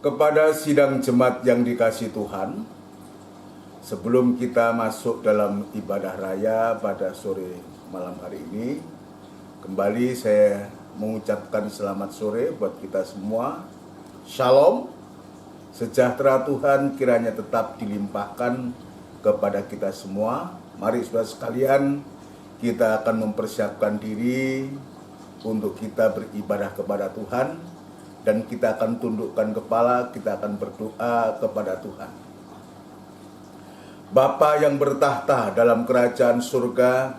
Kepada sidang jemaat yang dikasihi Tuhan, sebelum kita masuk dalam ibadah raya pada sore malam hari ini, kembali saya mengucapkan selamat sore buat kita semua. Shalom, sejahtera Tuhan kiranya tetap dilimpahkan kepada kita semua. Mari saudara sekalian, kita akan mempersiapkan diri untuk kita beribadah kepada Tuhan. Dan kita akan tundukkan kepala, kita akan berdoa kepada Tuhan. Bapa yang bertahta dalam kerajaan surga,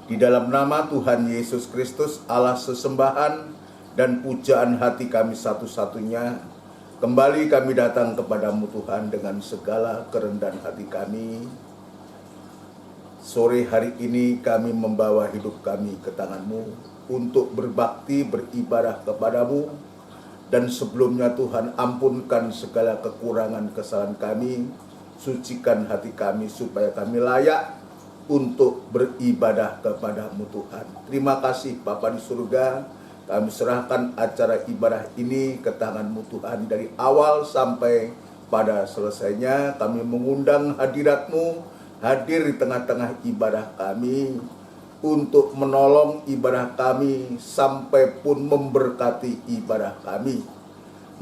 di dalam nama Tuhan Yesus Kristus, Allah sesembahan dan pujaan hati kami satu-satunya, kembali kami datang kepadamu Tuhan dengan segala kerendahan hati kami. Sore hari ini kami membawa hidup kami ke tangan-Mu untuk berbakti, beribadah kepadamu. Dan sebelumnya Tuhan, ampunkan segala kekurangan kesalahan kami, sucikan hati kami supaya kami layak untuk beribadah kepada-Mu Tuhan. Terima kasih Bapa di surga, kami serahkan acara ibadah ini ke tangan-Mu Tuhan. Dari awal sampai pada selesainya kami mengundang hadirat-Mu hadir di tengah-tengah ibadah kami, untuk menolong ibadah kami sampai pun memberkati ibadah kami.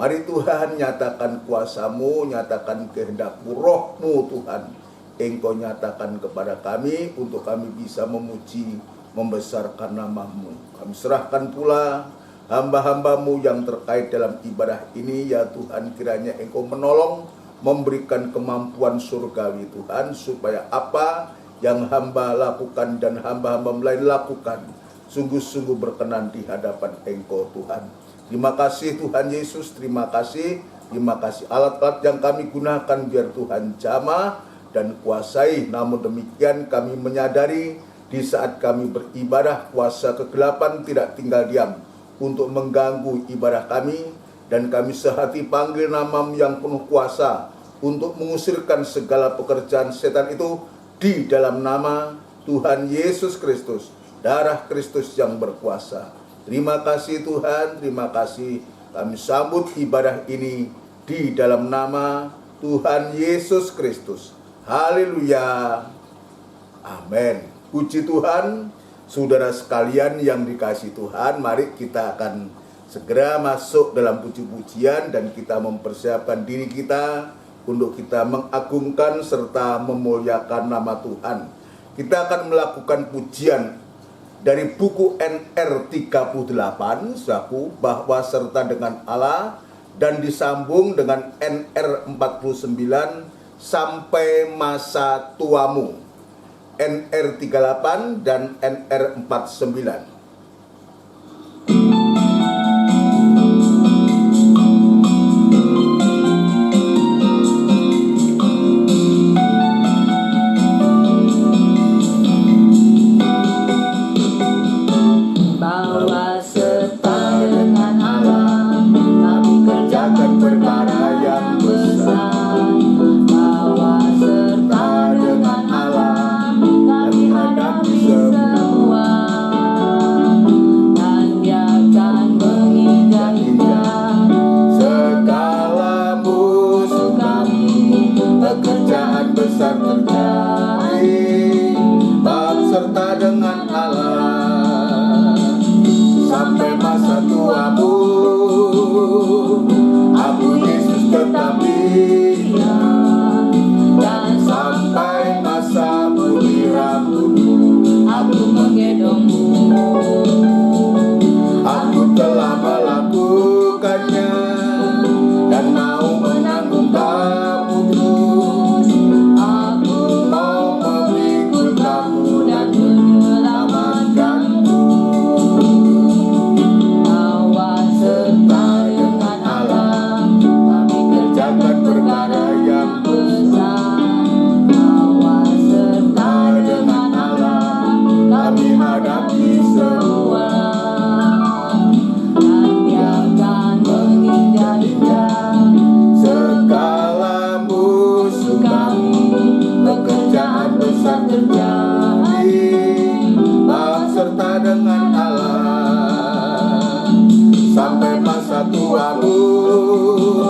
Mari Tuhan, nyatakan kuasa-Mu, nyatakan kehendak-Mu, Roh-Mu Tuhan. Engkau nyatakan kepada kami untuk kami bisa memuji, membesarkan nama-Mu. Kami serahkan pula hamba-hamba-Mu yang terkait dalam ibadah ini, ya Tuhan, kiranya Engkau menolong, memberikan kemampuan surgawi Tuhan, supaya apa yang hamba lakukan dan hamba-hamba lain lakukan sungguh-sungguh berkenan di hadapan Engkau Tuhan. Terima kasih Tuhan Yesus, terima kasih alat-alat yang kami gunakan biar Tuhan jamah dan kuasai. Namun demikian kami menyadari di saat kami beribadah, kuasa kegelapan tidak tinggal diam untuk mengganggu ibadah kami, dan kami sehati panggil nama-Mu yang penuh kuasa untuk mengusirkan segala pekerjaan setan itu di dalam nama Tuhan Yesus Kristus, darah Kristus yang berkuasa. Terima kasih Tuhan, terima kasih. Kami sambut ibadah ini di dalam nama Tuhan Yesus Kristus. Haleluya. Amin. Puji Tuhan. Saudara sekalian yang dikasihi Tuhan, mari kita akan segera masuk dalam puji-pujian dan kita mempersiapkan diri kita untuk kita mengagungkan serta memuliakan nama Tuhan. Kita akan melakukan pujian dari buku NR 38, saku bahwa serta dengan Allah, dan disambung dengan NR 49 sampai masa tuamu. NR 38 dan NR 49.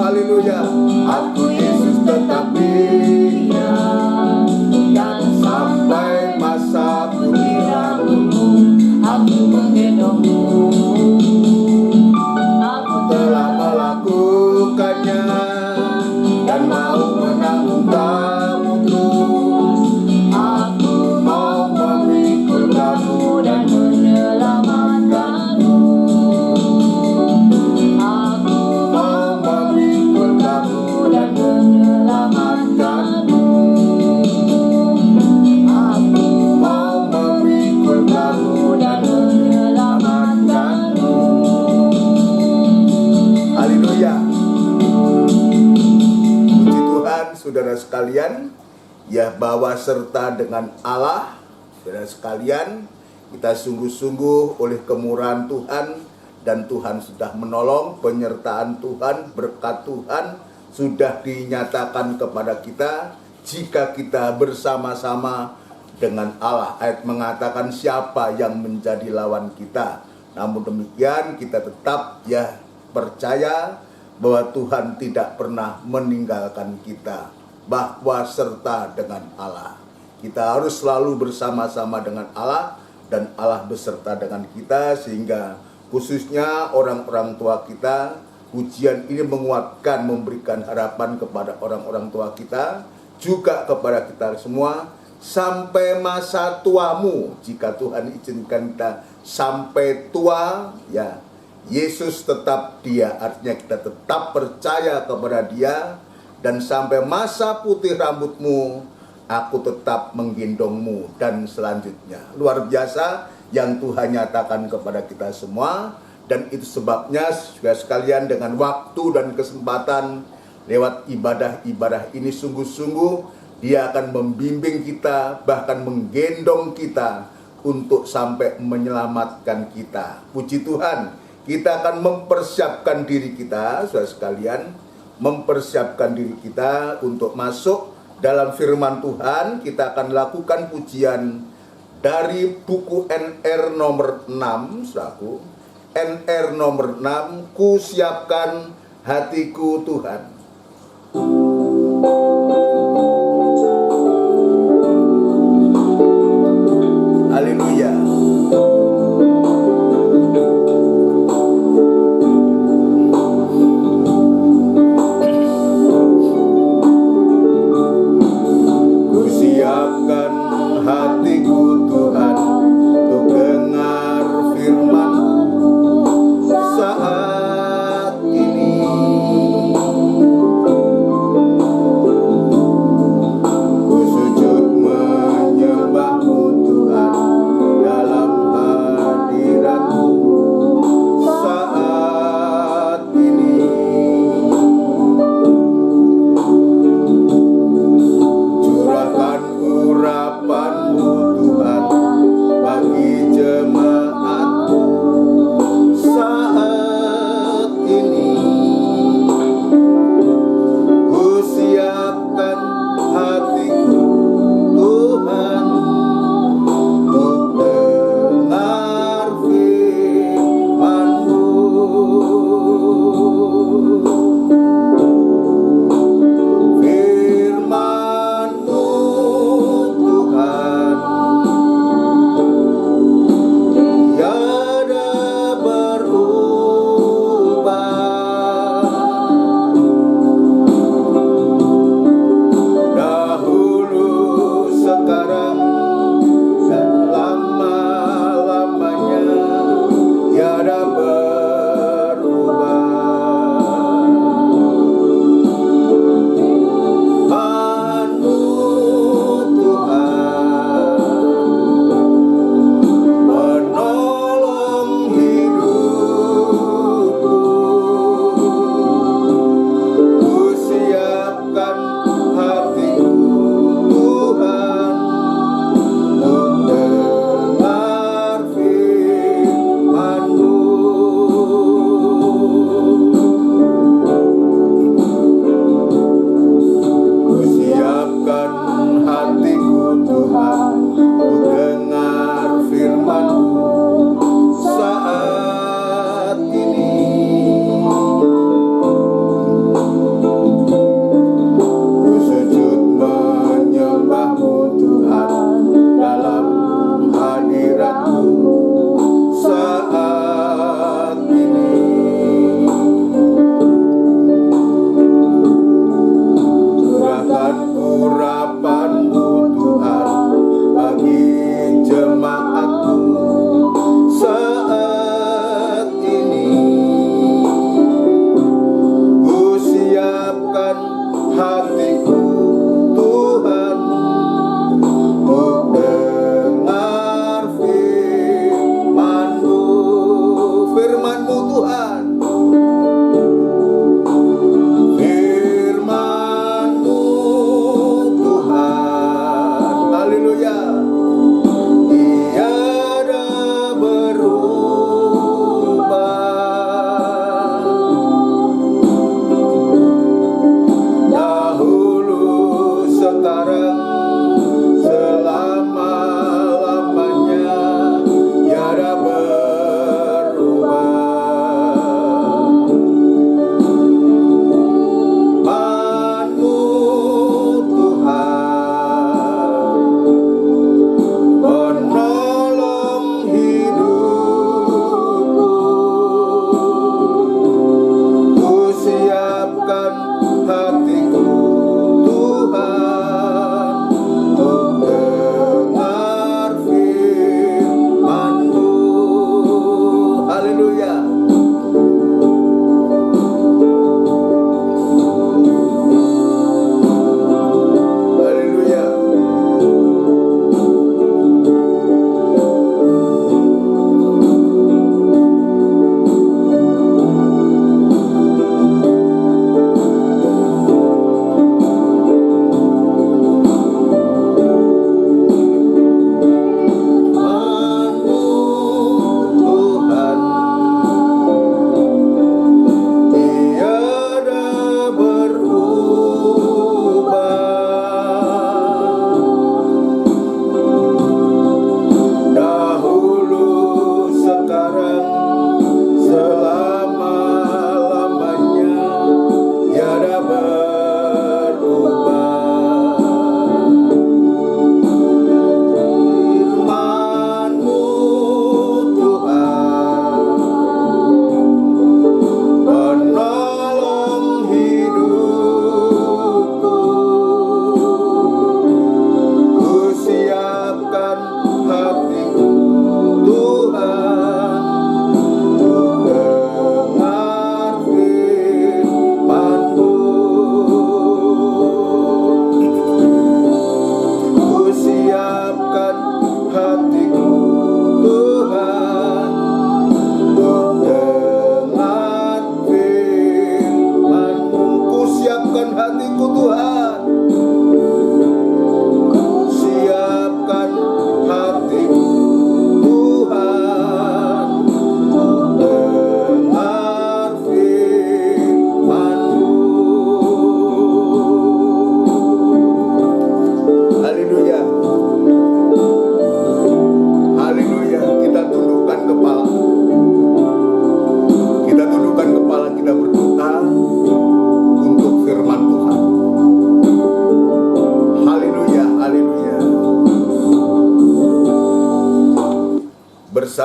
Haleluya. Aku telah melakukannya dan mau menanggung kamu terus. Aku mau memikul kamu dan menyelamatkanmu. Aku mau memikul kamu dan menyelamatkanmu. Aku mau memikul kamu dan menyelamatkanmu. Haleluya. Puji Tuhan, saudara sekalian, ya, bahwa serta dengan Allah, saudara sekalian, kita sungguh-sungguh oleh kemurahan Tuhan, dan Tuhan sudah menolong, penyertaan Tuhan, berkat Tuhan sudah dinyatakan kepada kita jika kita bersama-sama dengan Allah. Ayat mengatakan siapa yang menjadi lawan kita. Namun demikian kita tetap ya percaya bahwa Tuhan tidak pernah meninggalkan kita, bahwa serta dengan Allah. Kita harus selalu bersama-sama dengan Allah dan Allah beserta dengan kita, sehingga khususnya orang-orang tua kita, ujian ini menguatkan, memberikan harapan kepada orang-orang tua kita, juga kepada kita semua, sampai masa tuamu. Jika Tuhan izinkan kita sampai tua, ya, Yesus tetap Dia, artinya kita tetap percaya kepada Dia, dan sampai masa putih rambutmu, aku tetap menggendongmu, dan selanjutnya. Luar biasa yang Tuhan nyatakan kepada kita semua, dan itu sebabnya saudara sekalian, dengan waktu dan kesempatan lewat ibadah-ibadah ini sungguh-sungguh Dia akan membimbing kita, bahkan menggendong kita untuk sampai menyelamatkan kita. Puji Tuhan. Kita akan mempersiapkan diri kita, saudara sekalian, mempersiapkan diri kita untuk masuk dalam firman Tuhan. Kita akan lakukan pujian dari buku NR nomor 6, saudaraku. NR nomor 6, Ku Siapkan Hatiku Tuhan. Haleluya. Hatiku Tuhan untuk dengar firman-Mu saat ini.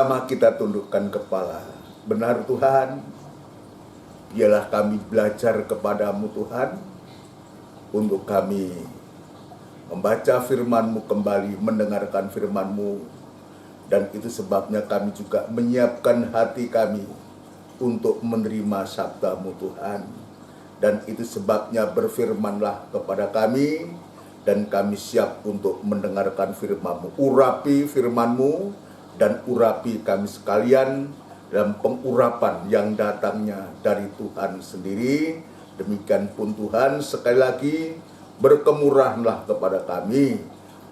Bersama kita tundukkan kepala. Benar Tuhan, biarlah kami belajar kepadamu Tuhan, untuk kami membaca firman-Mu kembali, mendengarkan firman-Mu. Dan itu sebabnya kami juga menyiapkan hati kami untuk menerima sabda-Mu Tuhan. Dan itu sebabnya berfirmanlah kepada kami, dan kami siap untuk mendengarkan firman-Mu. Urapi firman-Mu, dan urapi kami sekalian dalam pengurapan yang datangnya dari Tuhan sendiri. Demikian pun Tuhan, sekali lagi berkemurahanlah kepada kami,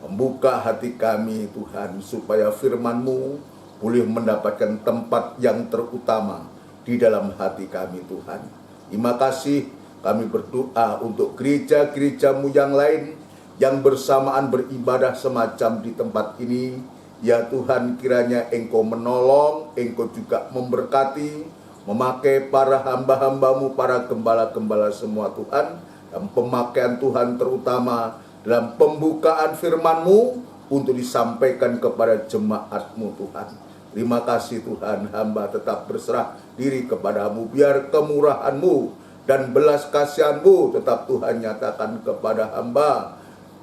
membuka hati kami Tuhan, supaya firman-Mu boleh mendapatkan tempat yang terutama di dalam hati kami Tuhan. Terima kasih, kami berdoa untuk gereja-gereja-Mu yang lain yang bersamaan beribadah semacam di tempat ini. Ya Tuhan, kiranya Engkau menolong, Engkau juga memberkati, memakai para hamba-hamba-Mu, para gembala-gembala semua Tuhan, dan pemakaian Tuhan terutama dalam pembukaan firman-Mu untuk disampaikan kepada jemaat-Mu Tuhan. Terima kasih Tuhan, hamba tetap berserah diri kepadamu, biar kemurahan-Mu dan belas kasihan-Mu tetap Tuhan nyatakan kepada hamba.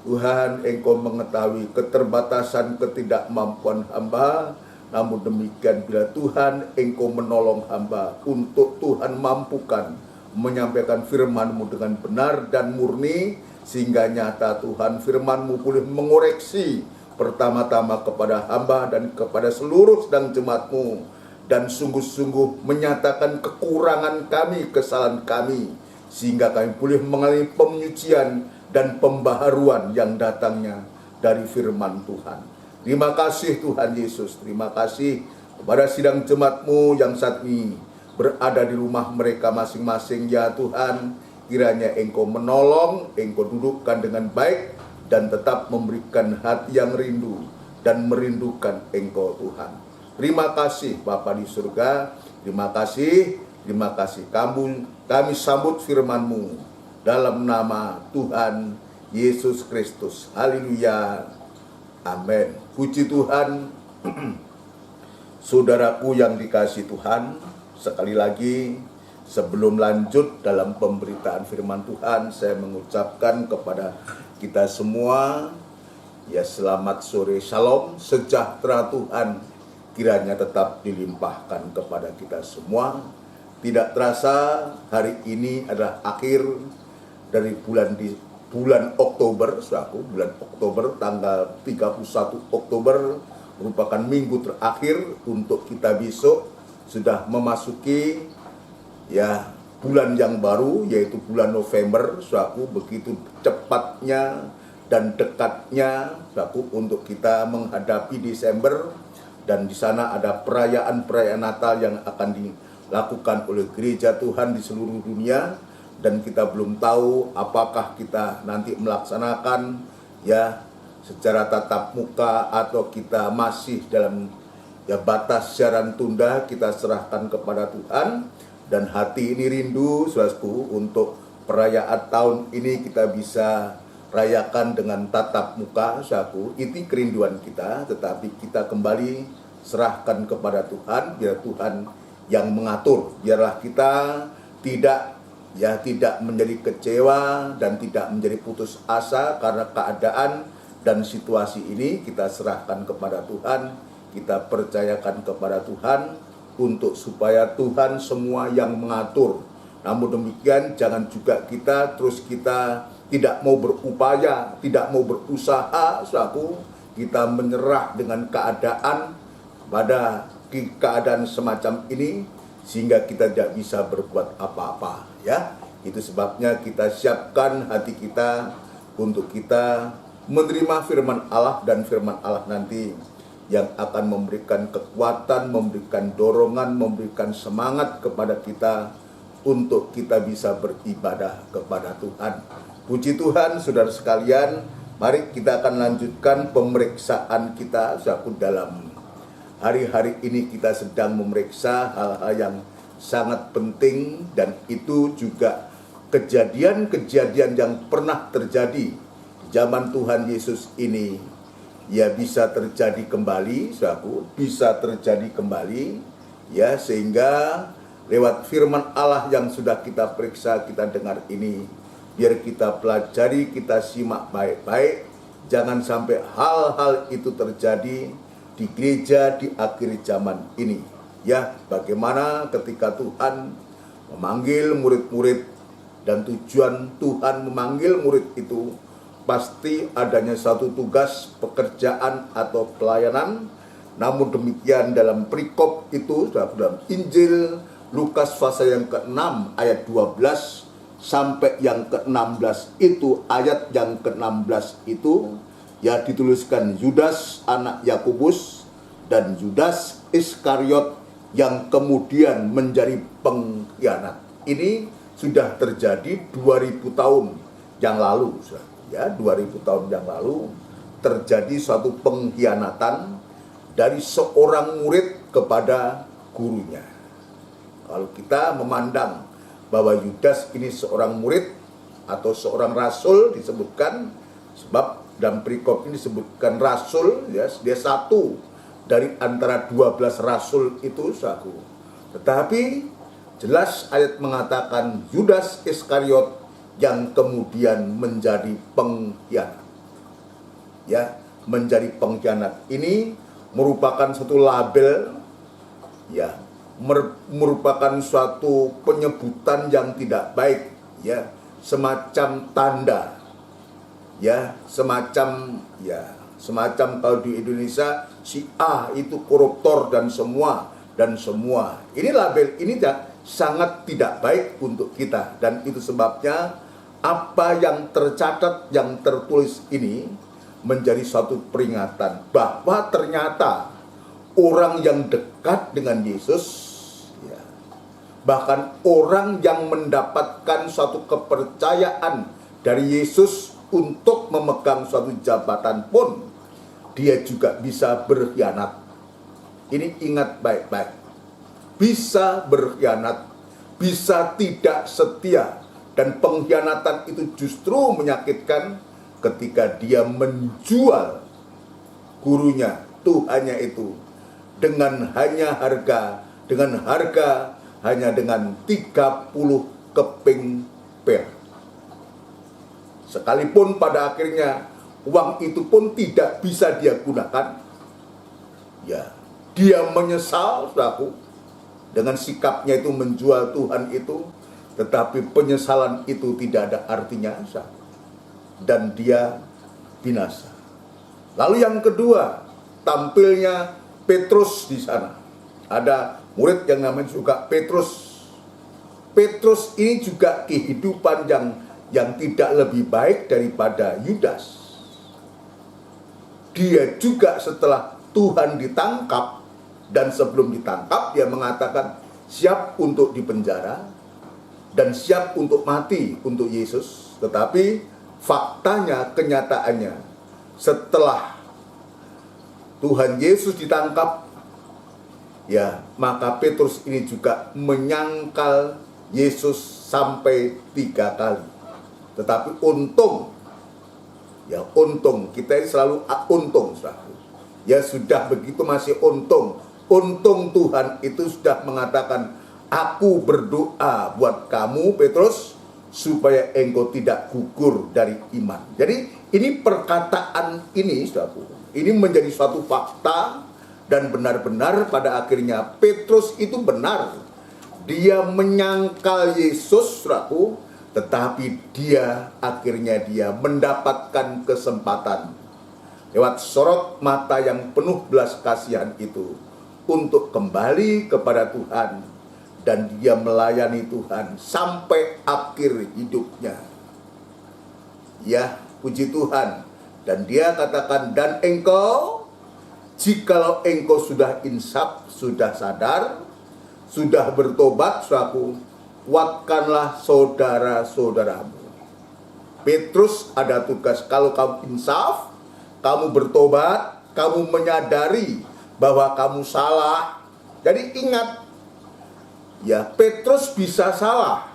Tuhan, Engkau mengetahui keterbatasan, ketidakmampuan hamba. Namun demikian, bila Tuhan Engkau menolong hamba untuk Tuhan mampukan menyampaikan firman-Mu dengan benar dan murni, sehingga nyata Tuhan firman-Mu boleh mengoreksi pertama-tama kepada hamba dan kepada seluruh sedang jemaat-Mu, dan sungguh-sungguh menyatakan kekurangan kami, kesalahan kami, sehingga kami boleh mengalami penyucian dan pembaharuan yang datangnya dari firman Tuhan. Terima kasih Tuhan Yesus, terima kasih kepada sidang jemaat-Mu yang saat ini berada di rumah mereka masing-masing. Ya Tuhan, kiranya Engkau menolong, Engkau dudukkan dengan baik, dan tetap memberikan hati yang rindu dan merindukan Engkau Tuhan. Terima kasih Bapa di surga, terima kasih kami sambut firman-Mu dalam nama Tuhan Yesus Kristus. Haleluya. Amin. Puji Tuhan. Saudaraku yang dikasihi Tuhan, sekali lagi sebelum lanjut dalam pemberitaan firman Tuhan, saya mengucapkan kepada kita semua, ya selamat sore, shalom, sejahtera Tuhan kiranya tetap dilimpahkan kepada kita semua. Tidak terasa hari ini adalah akhir dari bulan Oktober, bulan Oktober, tanggal 31 Oktober merupakan minggu terakhir untuk kita besok sudah memasuki ya bulan yang baru, yaitu bulan November. Begitu cepatnya dan dekatnya untuk kita menghadapi Desember, dan di sana ada perayaan-perayaan Natal yang akan dilakukan oleh gereja Tuhan di seluruh dunia. Dan kita belum tahu apakah kita nanti melaksanakan ya secara tatap muka atau kita masih dalam ya batas siaran tunda. Kita serahkan kepada Tuhan, dan hati ini rindu saudaraku untuk perayaan tahun ini kita bisa rayakan dengan tatap muka saudaraku. Itu kerinduan kita, tetapi kita kembali serahkan kepada Tuhan, biar Tuhan yang mengatur. Biarlah kita tidak menjadi kecewa dan tidak menjadi putus asa karena keadaan dan situasi ini. Kita serahkan kepada Tuhan, kita percayakan kepada Tuhan untuk supaya Tuhan semua yang mengatur. Namun demikian, jangan juga kita tidak mau berupaya, tidak mau berusaha, kita menyerah dengan keadaan pada keadaan semacam ini, sehingga kita tidak bisa berbuat apa-apa. Ya, itu sebabnya kita siapkan hati kita untuk kita menerima firman Allah, dan firman Allah nanti yang akan memberikan kekuatan, memberikan dorongan, memberikan semangat kepada kita untuk kita bisa beribadah kepada Tuhan. Puji Tuhan, saudara sekalian, mari kita akan lanjutkan pemeriksaan kita dalam hari-hari ini. Kita sedang memeriksa hal-hal yang sangat penting, dan itu juga kejadian-kejadian yang pernah terjadi di zaman Tuhan Yesus ini. ya bisa terjadi kembali, saudaraku, bisa terjadi kembali, ya, sehingga lewat firman Allah yang sudah kita periksa, kita dengar ini, biar kita pelajari, kita simak baik-baik, jangan sampai hal-hal itu terjadi di gereja di akhir zaman ini. Ya, bagaimana ketika Tuhan memanggil murid-murid, dan tujuan Tuhan memanggil murid itu pasti adanya satu tugas, pekerjaan atau pelayanan. Namun demikian dalam perikop itu, dalam Injil Lukas pasal yang ke-6 ayat 12 sampai yang ke-16 itu, ayat yang ke-16 itu ya dituliskan Yudas anak Yakobus dan Yudas Iskariot yang kemudian menjadi pengkhianat. Ini sudah terjadi 2000 tahun yang lalu, ya, 2000 tahun yang lalu terjadi suatu pengkhianatan dari seorang murid kepada gurunya. Kalau kita memandang bahwa Yudas ini seorang murid atau seorang rasul disebutkan, sebab dalam perikop ini disebutkan rasul, ya, dia satu dari antara 12 rasul itu, saku. Tetapi jelas ayat mengatakan Yudas Iskariot yang kemudian menjadi pengkhianat. Ya, menjadi pengkhianat. Ini merupakan satu label, ya, merupakan suatu penyebutan yang tidak baik, ya, semacam tanda, ya, semacam kalau di Indonesia si A itu koruptor dan semua. Ini label ini sangat tidak baik untuk kita, dan itu sebabnya apa yang tercatat, yang tertulis ini menjadi suatu peringatan bahwa ternyata orang yang dekat dengan Yesus, ya, bahkan orang yang mendapatkan suatu kepercayaan dari Yesus untuk memegang suatu jabatan pun, dia juga bisa berkhianat. Ini ingat baik-baik. Bisa berkhianat, bisa tidak setia, dan pengkhianatan itu justru menyakitkan ketika dia menjual gurunya, Tuhannya itu dengan harga hanya dengan 30 keping perak. Sekalipun pada akhirnya uang itu pun tidak bisa dia gunakan, ya, dia menyesal, saudaraku, dengan sikapnya itu menjual Tuhan itu, tetapi penyesalan itu tidak ada artinya, saudaraku, dan dia binasa. Lalu yang kedua, tampilnya Petrus di sana. Ada murid yang namanya juga Petrus. Petrus ini juga kehidupan yang tidak lebih baik daripada Yudas. Dia juga setelah Tuhan ditangkap, dan sebelum ditangkap dia mengatakan siap untuk dipenjara dan siap untuk mati untuk Yesus. Tetapi faktanya, kenyataannya, setelah Tuhan Yesus ditangkap, ya, maka Petrus ini juga menyangkal Yesus sampai 3 kali. Tetapi untung, ya, untung, kita ini selalu untung, saudara. Ya, sudah begitu masih untung. Untung Tuhan itu sudah mengatakan, aku berdoa buat kamu Petrus, supaya engkau tidak gugur dari iman. Jadi ini perkataan ini, saudaraku, ini menjadi suatu fakta, dan benar-benar pada akhirnya Petrus itu benar. Dia menyangkal Yesus, saudaraku, tetapi akhirnya dia mendapatkan kesempatan lewat sorot mata yang penuh belas kasihan itu untuk kembali kepada Tuhan, dan dia melayani Tuhan sampai akhir hidupnya. Ya, puji Tuhan. Dan dia katakan, dan engkau, jikalau engkau sudah insaf, sudah sadar, sudah bertobat, saudaraku, kuatkanlah saudara-saudaramu. Petrus ada tugas, kalau kamu insaf, kamu bertobat, kamu menyadari bahwa kamu salah. Jadi ingat, ya, Petrus bisa salah.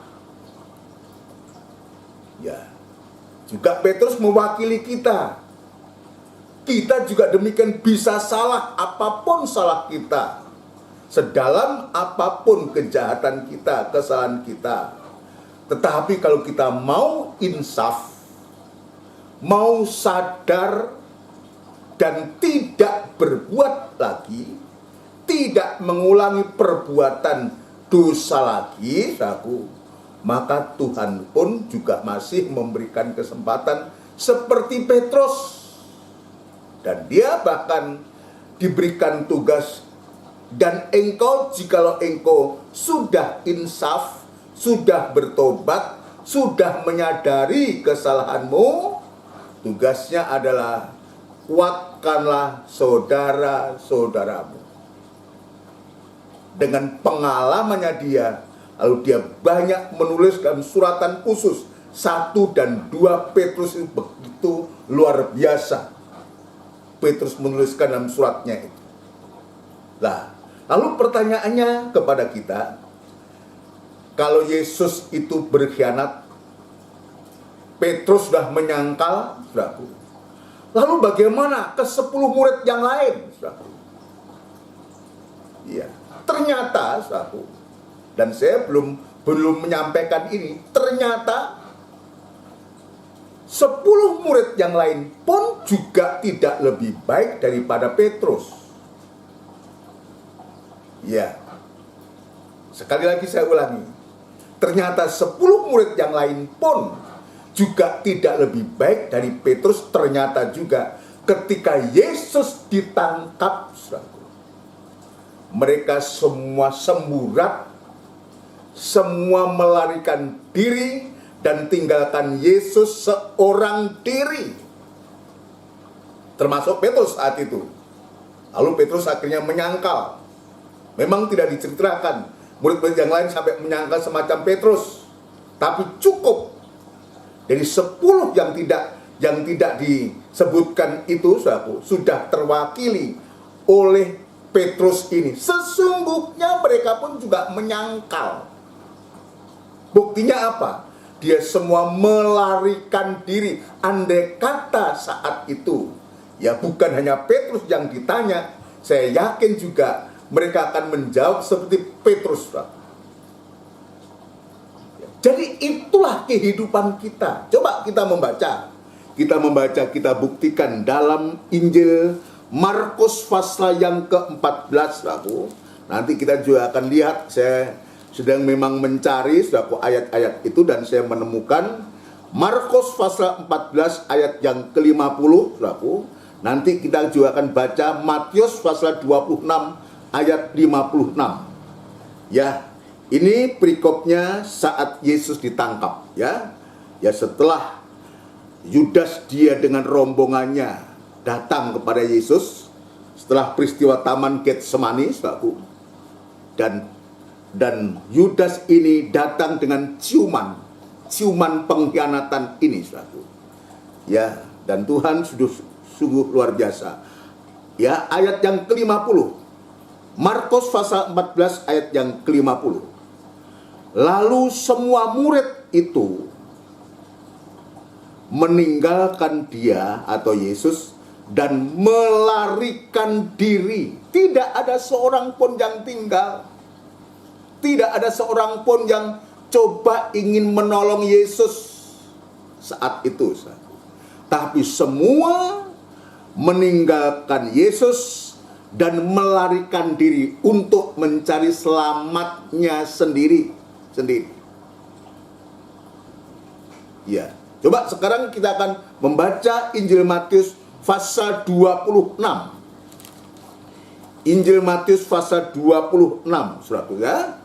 Ya, juga Petrus mewakili kita. Kita juga demikian bisa salah, apapun salah kita, sedalam apapun kejahatan kita, kesalahan kita. Tetapi kalau kita mau insaf, mau sadar, dan tidak berbuat lagi, tidak mengulangi perbuatan dosa lagi, maka Tuhan pun juga masih memberikan kesempatan seperti Petrus. Dan dia bahkan diberikan tugas, dan engkau, jikalau engkau sudah insaf, sudah bertobat, sudah menyadari kesalahanmu, tugasnya adalah kuatkanlah saudara-saudaramu. Dengan pengalamannya dia, lalu dia banyak menulis dalam suratan khusus. 1 dan 2 Petrus itu begitu luar biasa. Petrus menuliskan dalam suratnya itu. Nah, lalu pertanyaannya kepada kita, kalau Yesus itu berkhianat, Petrus sudah menyangkal, saudaraku. Lalu bagaimana ke 10 murid yang lain, saudaraku? Iya, ternyata, saudaraku, dan saya belum menyampaikan ini, ternyata 10 murid yang lain pun juga tidak lebih baik daripada Petrus. Ya, sekali lagi saya ulangi. Ternyata 10 murid yang lain pun juga tidak lebih baik dari Petrus. Ternyata juga ketika Yesus ditangkap, mereka semua semburat, semua melarikan diri, dan tinggalkan Yesus seorang diri. Termasuk Petrus saat itu. Lalu Petrus akhirnya menyangkal. Memang tidak diceritakan murid-murid yang lain sampai menyangkal semacam Petrus. Tapi cukup dari 10 yang tidak disebutkan itu, saudaraku, sudah terwakili oleh Petrus ini. Sesungguhnya mereka pun juga menyangkal. Buktinya apa? Dia semua melarikan diri. Andai kata saat itu, ya bukan hanya Petrus yang ditanya, saya yakin juga mereka akan menjawab seperti Petrus. Jadi itulah kehidupan kita. Coba kita membaca. Kita buktikan dalam Injil Markus pasal yang ke-14. Nanti kita juga akan lihat, saya sedang memang mencari, saudaraku, ayat-ayat itu, dan saya menemukan Markus pasal 14 ayat yang ke-50, saudaraku. Nanti kita juga akan baca Matius pasal 26 ayat 56. Ya, ini perikopnya saat Yesus ditangkap, ya. Ya, setelah Yudas, dia dengan rombongannya datang kepada Yesus setelah peristiwa Taman Getsemani, saudaraku. Dan Yudas ini datang dengan ciuman pengkhianatan ini, saudaraku. Ya, dan Tuhan sungguh luar biasa. Ya, ayat yang ke-50. Markus pasal 14 ayat yang ke-50. Lalu semua murid itu meninggalkan dia atau Yesus dan melarikan diri. Tidak ada seorang pun yang tinggal. Tidak ada seorang pun yang coba ingin menolong Yesus saat itu. Tapi semua meninggalkan Yesus dan melarikan diri untuk mencari selamatnya sendiri. Ya, coba sekarang kita akan membaca Injil Matius pasal 26. Injil Matius pasal 26, saudaraku, ya.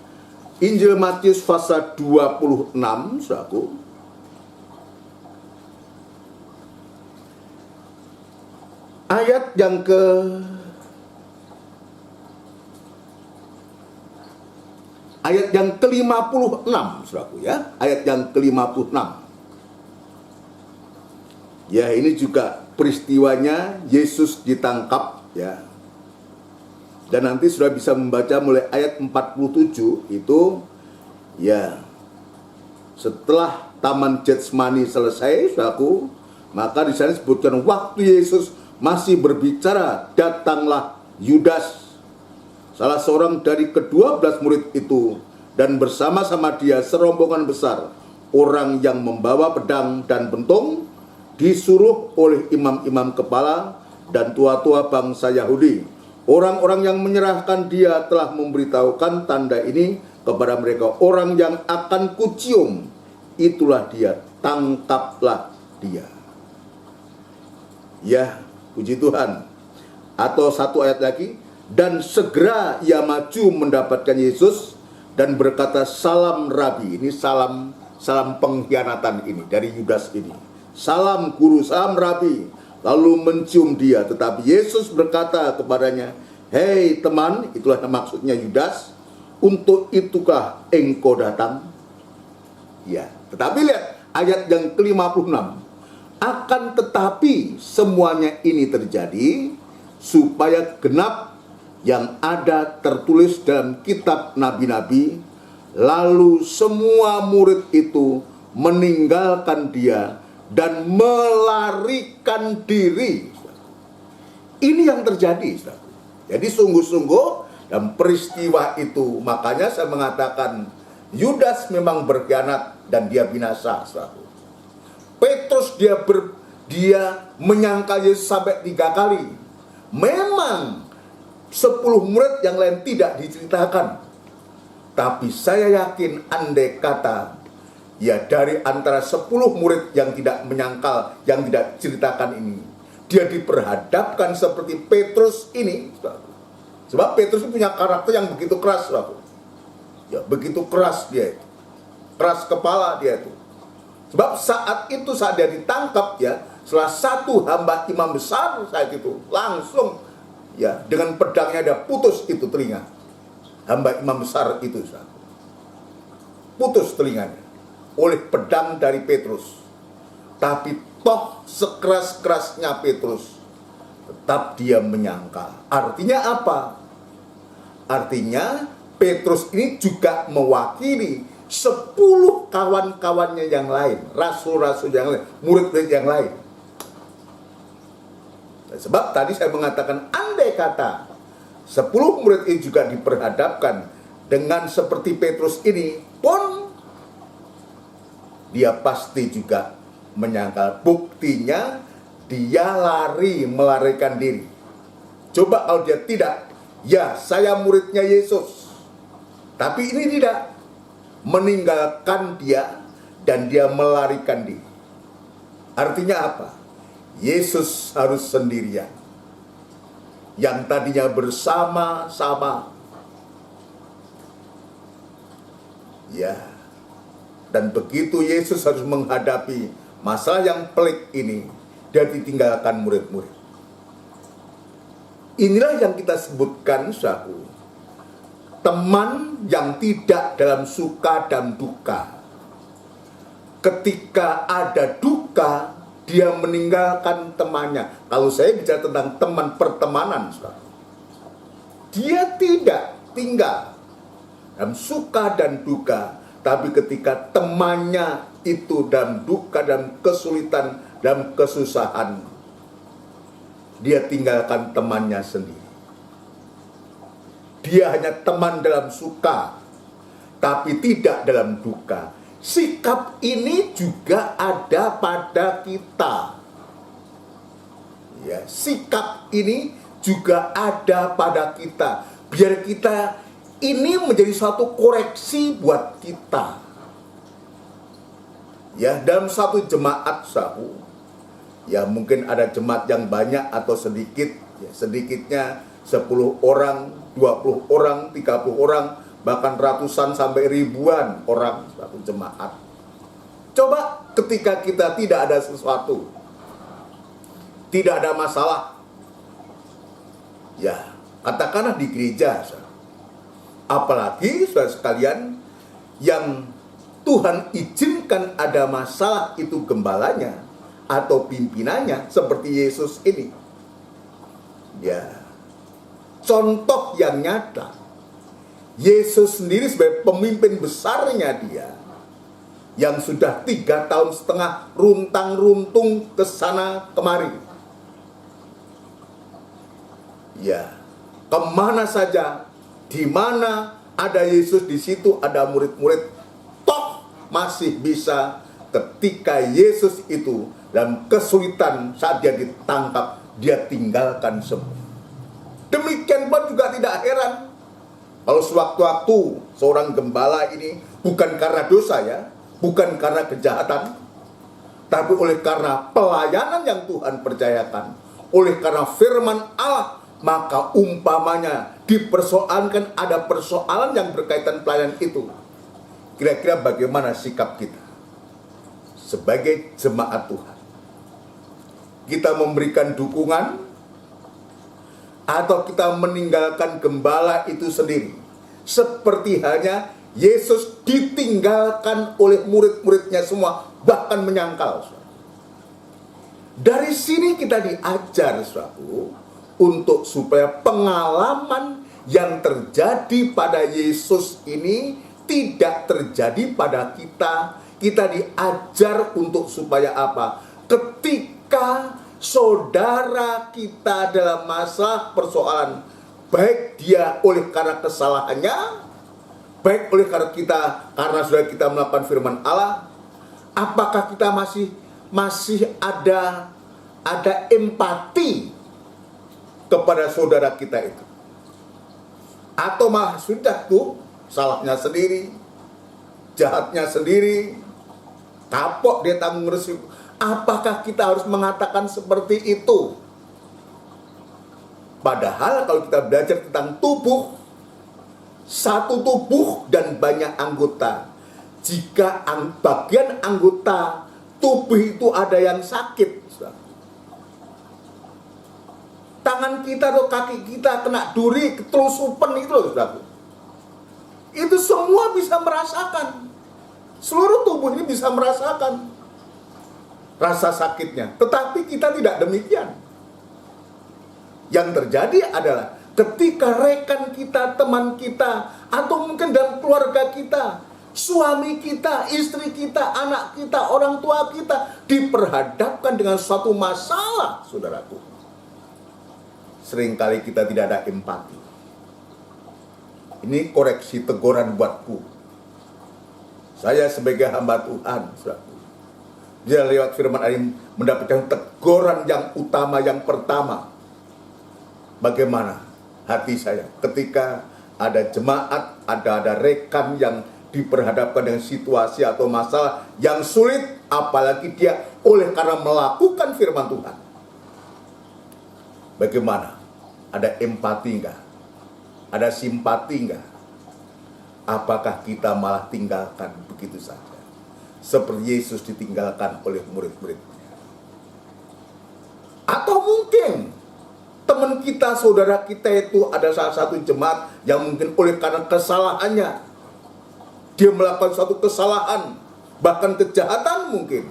Injil Matius pasal 26, saudaraku. Ayat yang ke-56, saudaraku, ya. Ayat yang ke-56. Ya, ini juga peristiwanya Yesus ditangkap, ya. Dan nanti sudah bisa membaca mulai ayat 47 itu, ya, setelah Taman Getsemani selesai, saudaraku, maka di sana disebutkan waktu Yesus masih berbicara, datanglah Yudas, salah seorang dari ke-12 murid itu, dan bersama-sama dia serombongan besar orang yang membawa pedang dan bentung, disuruh oleh imam-imam kepala dan tua-tua bangsa Yahudi. Orang-orang yang menyerahkan dia telah memberitahukan tanda ini kepada mereka. Orang yang akan kucium, itulah dia, tangkaplah dia. Ya, puji Tuhan. Atau satu ayat lagi, dan segera ia maju mendapatkan Yesus dan berkata, salam Rabi. Ini salam pengkhianatan ini dari Yudas ini. Salam guru, salam Rabi. Lalu mencium dia, tetapi Yesus berkata kepadanya, hei teman, itulah maksudnya Yudas, untuk itukah engkau datang? Ya, tetapi lihat ayat yang ke-56. Akan tetapi semuanya ini terjadi supaya genap yang ada tertulis dalam kitab nabi-nabi. Lalu semua murid itu meninggalkan dia dan melarikan diri. Ini yang terjadi. Jadi sungguh-sungguh dalam peristiwa itu, makanya saya mengatakan Yudas memang berkhianat dan dia binasa. Petrus dia menyangka Yesus sampai 3 kali. Memang 10 murid yang lain tidak diceritakan. Tapi saya yakin andai kata ya dari antara 10 murid yang tidak menyangkal, yang tidak ceritakan ini, dia diperhadapkan seperti Petrus ini. Sebab Petrus punya karakter yang begitu keras. Ya, begitu keras dia itu. Keras kepala dia itu. Sebab saat dia ditangkap ya, salah satu hamba imam besar saat itu langsung ya dengan pedangnya ada putus itu telinga hamba imam besar itu, putus telinganya oleh pedang dari Petrus. Tapi toh sekeras-kerasnya Petrus tetap dia menyangkal. Artinya apa? Artinya Petrus ini juga mewakili 10 kawan-kawannya yang lain, rasul-rasul yang lain, murid-murid yang lain. Sebab tadi saya mengatakan andai kata 10 murid ini juga diperhadapkan dengan seperti Petrus ini pun, dia pasti juga menyangkal. Buktinya dia melarikan diri. Coba kalau dia tidak, ya saya muridnya Yesus, tapi ini tidak, meninggalkan dia dan dia melarikan diri. Artinya apa? Yesus harus sendirian. Yang tadinya bersama-sama. Ya. Dan begitu Yesus harus menghadapi masalah yang pelik ini, dia ditinggalkan murid-murid. Inilah yang kita sebutkan, saudara, teman yang tidak dalam suka dan duka. Ketika ada duka, dia meninggalkan temannya. Kalau saya bicara tentang teman pertemanan, saudara, dia tidak tinggal dalam suka dan duka. Tapi ketika temannya itu dalam duka, dalam kesulitan, dalam kesusahan, dia tinggalkan temannya sendiri. Dia hanya teman dalam suka, tapi tidak dalam duka. Sikap ini juga ada pada kita. Ya, sikap ini juga ada pada kita. Biar kita ini menjadi suatu koreksi buat kita. Ya, dalam satu jemaat, sahu, ya mungkin ada jemaat yang banyak atau sedikit, ya, sedikitnya 10 orang, 20 orang, 30 orang, bahkan ratusan sampai ribuan orang satu jemaat. Coba ketika kita tidak ada sesuatu, tidak ada masalah, ya katakanlah di gereja, apalagi saudara sekalian yang Tuhan izinkan ada masalah itu gembalanya atau pimpinannya seperti Yesus ini. Ya, contoh yang nyata, Yesus sendiri sebagai pemimpin besarnya dia, yang sudah 3,5 tahun runtang-runtung ke sana kemari. Ya, kemana saja, di mana ada Yesus, di situ ada murid-murid. Toh masih bisa ketika Yesus itu dalam kesulitan saat dia ditangkap, dia tinggalkan semua. Demikian pun juga tidak heran kalau sewaktu-waktu seorang gembala ini bukan karena dosa ya, bukan karena kejahatan, tapi oleh karena pelayanan yang Tuhan percayakan, oleh karena firman Allah, maka umpamanya dipersoalkan, ada persoalan yang berkaitan pelayanan itu. Kira-kira bagaimana sikap kita sebagai jemaat Tuhan? Kita memberikan dukungan atau kita meninggalkan gembala itu sendiri? Seperti halnya Yesus ditinggalkan oleh murid-muridnya semua, bahkan menyangkal. Dari sini kita diajar, saudaraku, untuk supaya pengalaman yang terjadi pada Yesus ini tidak terjadi pada kita. Kita diajar untuk supaya apa? Ketika saudara kita dalam masalah persoalan, baik dia oleh karena kesalahannya, baik oleh karena saudara kita melakukan firman Allah, apakah kita masih ada empati kepada saudara kita itu, atau malah sudah tuh salahnya sendiri, jahatnya sendiri, kapok dia tanggung resiko? Apakah kita harus mengatakan seperti itu? Padahal kalau kita belajar tentang tubuh, satu tubuh dan banyak anggota. Jika bagian anggota tubuh itu ada yang sakit, tangan kita atau kaki kita kena duri, ketelusupan itu loh, saudara. Itu semua bisa merasakan. Seluruh tubuh ini bisa merasakan rasa sakitnya. Tetapi kita tidak demikian. Yang terjadi adalah ketika rekan kita, teman kita, atau mungkin dalam keluarga kita, suami kita, istri kita, anak kita, orang tua kita diperhadapkan dengan suatu masalah, saudaraku, seringkali kita tidak ada empati. Ini koreksi teguran buatku. Saya sebagai hamba Tuhan, saudaraku, dia lewat firman Allah mendapatkan teguran yang utama, yang pertama. Bagaimana hati saya ketika ada jemaat, ada rekan yang diperhadapkan dengan situasi atau masalah yang sulit, apalagi dia oleh karena melakukan firman Tuhan. Bagaimana? Ada empati enggak? Ada simpati enggak? Apakah kita malah tinggalkan begitu saja? Seperti Yesus ditinggalkan oleh murid-muridnya. Atau mungkin teman kita, saudara kita itu ada salah satu jemaat yang mungkin oleh karena kesalahannya, dia melakukan suatu kesalahan, bahkan kejahatan mungkin.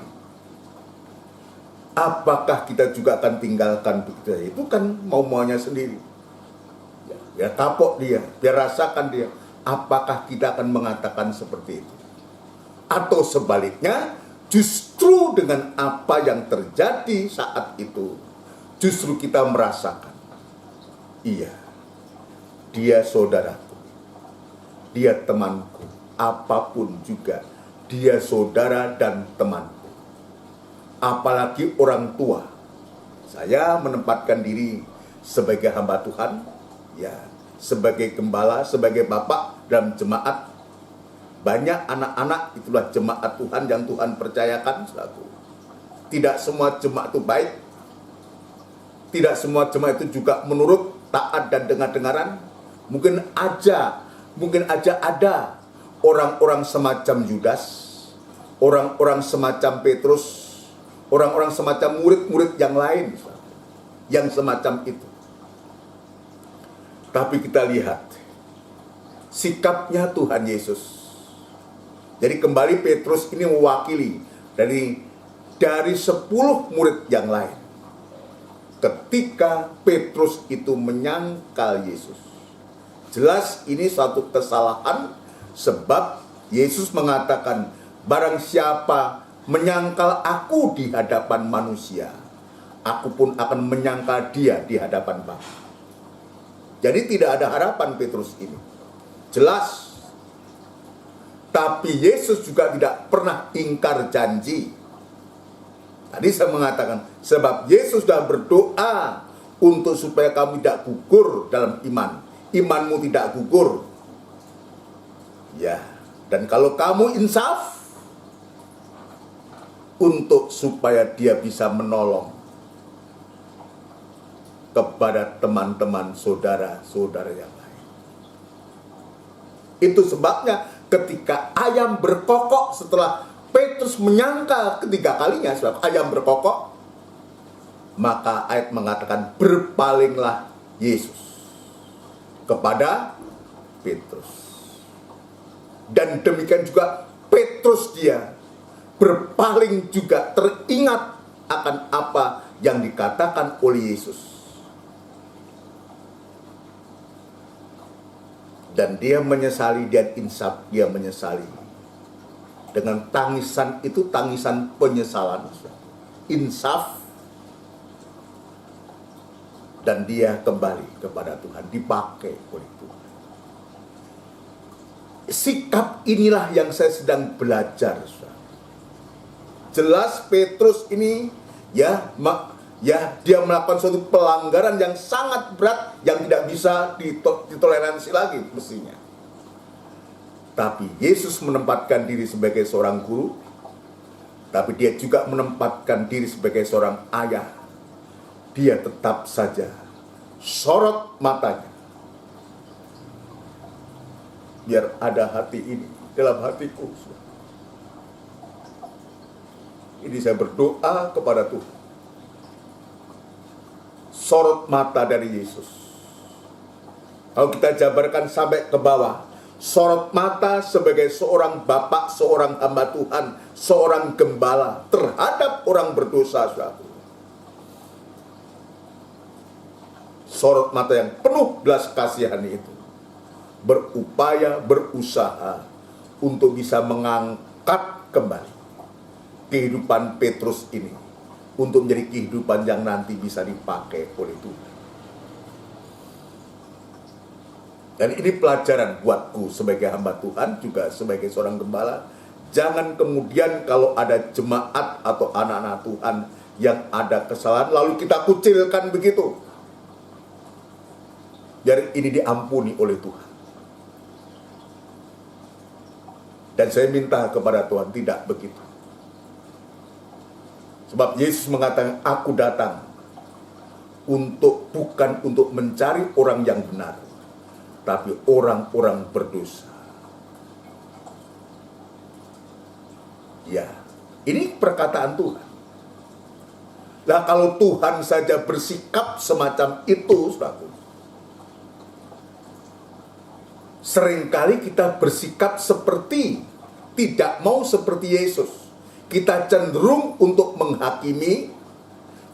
Apakah kita juga akan tinggalkan begitu? Itu kan mau-maunya sendiri. Ya kapok dia rasakan dia. Apakah kita akan mengatakan seperti itu? Atau sebaliknya, justru dengan apa yang terjadi saat itu, justru kita merasakan, iya, dia saudaraku, dia temanku, apapun juga, dia saudara dan temanku. Apalagi orang tua. Saya menempatkan diri sebagai hamba Tuhan, ya, sebagai gembala, sebagai bapak dalam jemaat. Banyak anak-anak, itulah jemaat Tuhan yang Tuhan percayakan, saudaraku. Tidak semua jemaat itu baik. Tidak semua jemaat itu juga menurut, taat dan dengar-dengaran. Mungkin aja ada orang-orang semacam Yudas, orang-orang semacam Petrus, orang-orang semacam murid-murid yang lain, saudaraku, yang semacam itu. Tapi kita lihat sikapnya Tuhan Yesus. Jadi kembali Petrus ini mewakili dari 10 murid yang lain. Ketika Petrus itu menyangkal Yesus, jelas ini suatu kesalahan, sebab Yesus mengatakan, barang siapa menyangkal aku di hadapan manusia, aku pun akan menyangkal dia di hadapan Bapa. Jadi tidak ada harapan Petrus ini. Jelas. Tapi Yesus juga tidak pernah ingkar janji. Tadi saya mengatakan, sebab Yesus sudah berdoa untuk supaya kamu tidak gugur dalam iman. Imanmu tidak gugur. Ya, dan kalau kamu insaf, untuk supaya dia bisa menolong kepada teman-teman saudara-saudara yang lain. Itu sebabnya ketika ayam berkokok, setelah Petrus menyangka ketiga kalinya sebab ayam berkokok, maka ayat mengatakan berpalinglah Yesus kepada Petrus. Dan demikian juga Petrus dia berpaling juga teringat akan apa yang dikatakan oleh Yesus. Dan dia menyesali, dia insaf, dia menyesali. Dengan tangisan itu, tangisan penyesalan. Insaf. Dan dia kembali kepada Tuhan, dipakai oleh Tuhan. Sikap inilah yang saya sedang belajar. Jelas Petrus ini dia melakukan suatu pelanggaran yang sangat berat yang tidak bisa ditoleransi lagi mestinya. Tapi Yesus menempatkan diri sebagai seorang guru, tapi dia juga menempatkan diri sebagai seorang ayah. Dia tetap saja sorot matanya. Biar ada hati ini dalam hatiku. Ini saya berdoa kepada Tuhan. Sorot mata dari Yesus. Kalau kita jabarkan sampai ke bawah, sorot mata sebagai seorang bapak, seorang hamba Tuhan, seorang gembala terhadap orang berdosa, saudara. Sorot mata yang penuh belas kasihan itu. Berupaya, berusaha untuk bisa mengangkat kembali kehidupan Petrus ini untuk menjadi kehidupan yang nanti bisa dipakai oleh Tuhan. Dan ini pelajaran buatku sebagai hamba Tuhan, juga sebagai seorang gembala. Jangan kemudian kalau ada jemaat atau anak-anak Tuhan yang ada kesalahan, lalu kita kucilkan begitu. Biar ini diampuni oleh Tuhan. Dan saya minta kepada Tuhan tidak begitu. Sebab Yesus mengatakan, aku datang bukan untuk mencari orang yang benar, tapi orang-orang berdosa. Ya, ini perkataan Tuhan. Nah, kalau Tuhan saja bersikap semacam itu, saudaraku, seringkali kita bersikap seperti tidak mau seperti Yesus. Kita cenderung untuk menghakimi,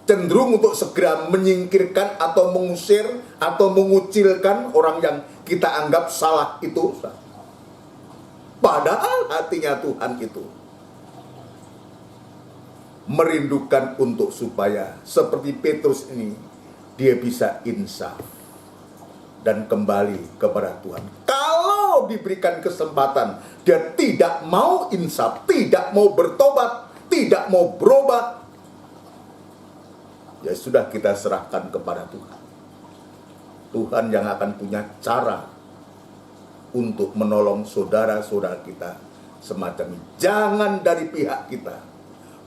cenderung untuk segera menyingkirkan atau mengusir atau mengucilkan orang yang kita anggap salah itu. Padahal hatinya Tuhan itu merindukan untuk supaya seperti Petrus ini, dia bisa insaf dan kembali kepada Tuhan. Kalau diberikan kesempatan, dia tidak mau insaf, tidak mau bertobat, tidak mau berubah, ya sudah, kita serahkan kepada Tuhan. Tuhan yang akan punya cara untuk menolong saudara-saudara kita semacam ini. Jangan dari pihak kita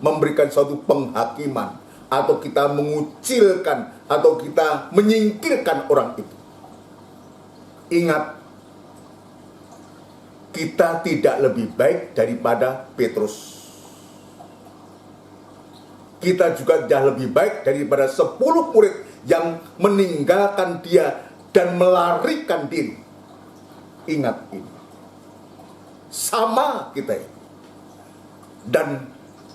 memberikan suatu penghakiman, atau kita mengucilkan, atau kita menyingkirkan orang itu. Ingat, kita tidak lebih baik daripada Petrus. Kita juga tidak lebih baik daripada 10 murid yang meninggalkan dia dan melarikan diri. Ingat ini. Sama kita ini. Dan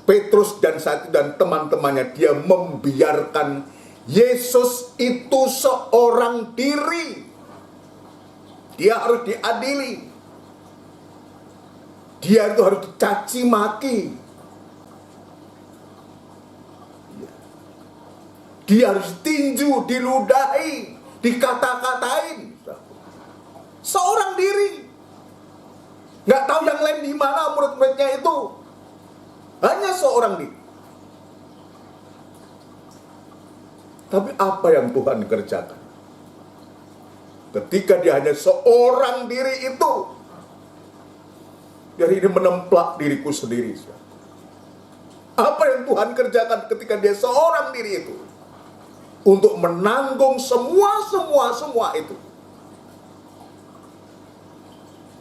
Petrus dan teman-temannya, dia membiarkan Yesus itu seorang diri. Dia harus diadili. Dia itu harus dicaci maki. Dia harus tinju, diludahi. dikata-katain. Seorang diri. Nggak tahu yang lain di mana murid-muridnya itu. Hanya seorang diri. Tapi apa yang Tuhan kerjakan? Ketika dia hanya seorang diri itu, dari ini menemplak diriku sendiri. Apa yang Tuhan kerjakan ketika dia seorang diri itu? Untuk menanggung semua itu.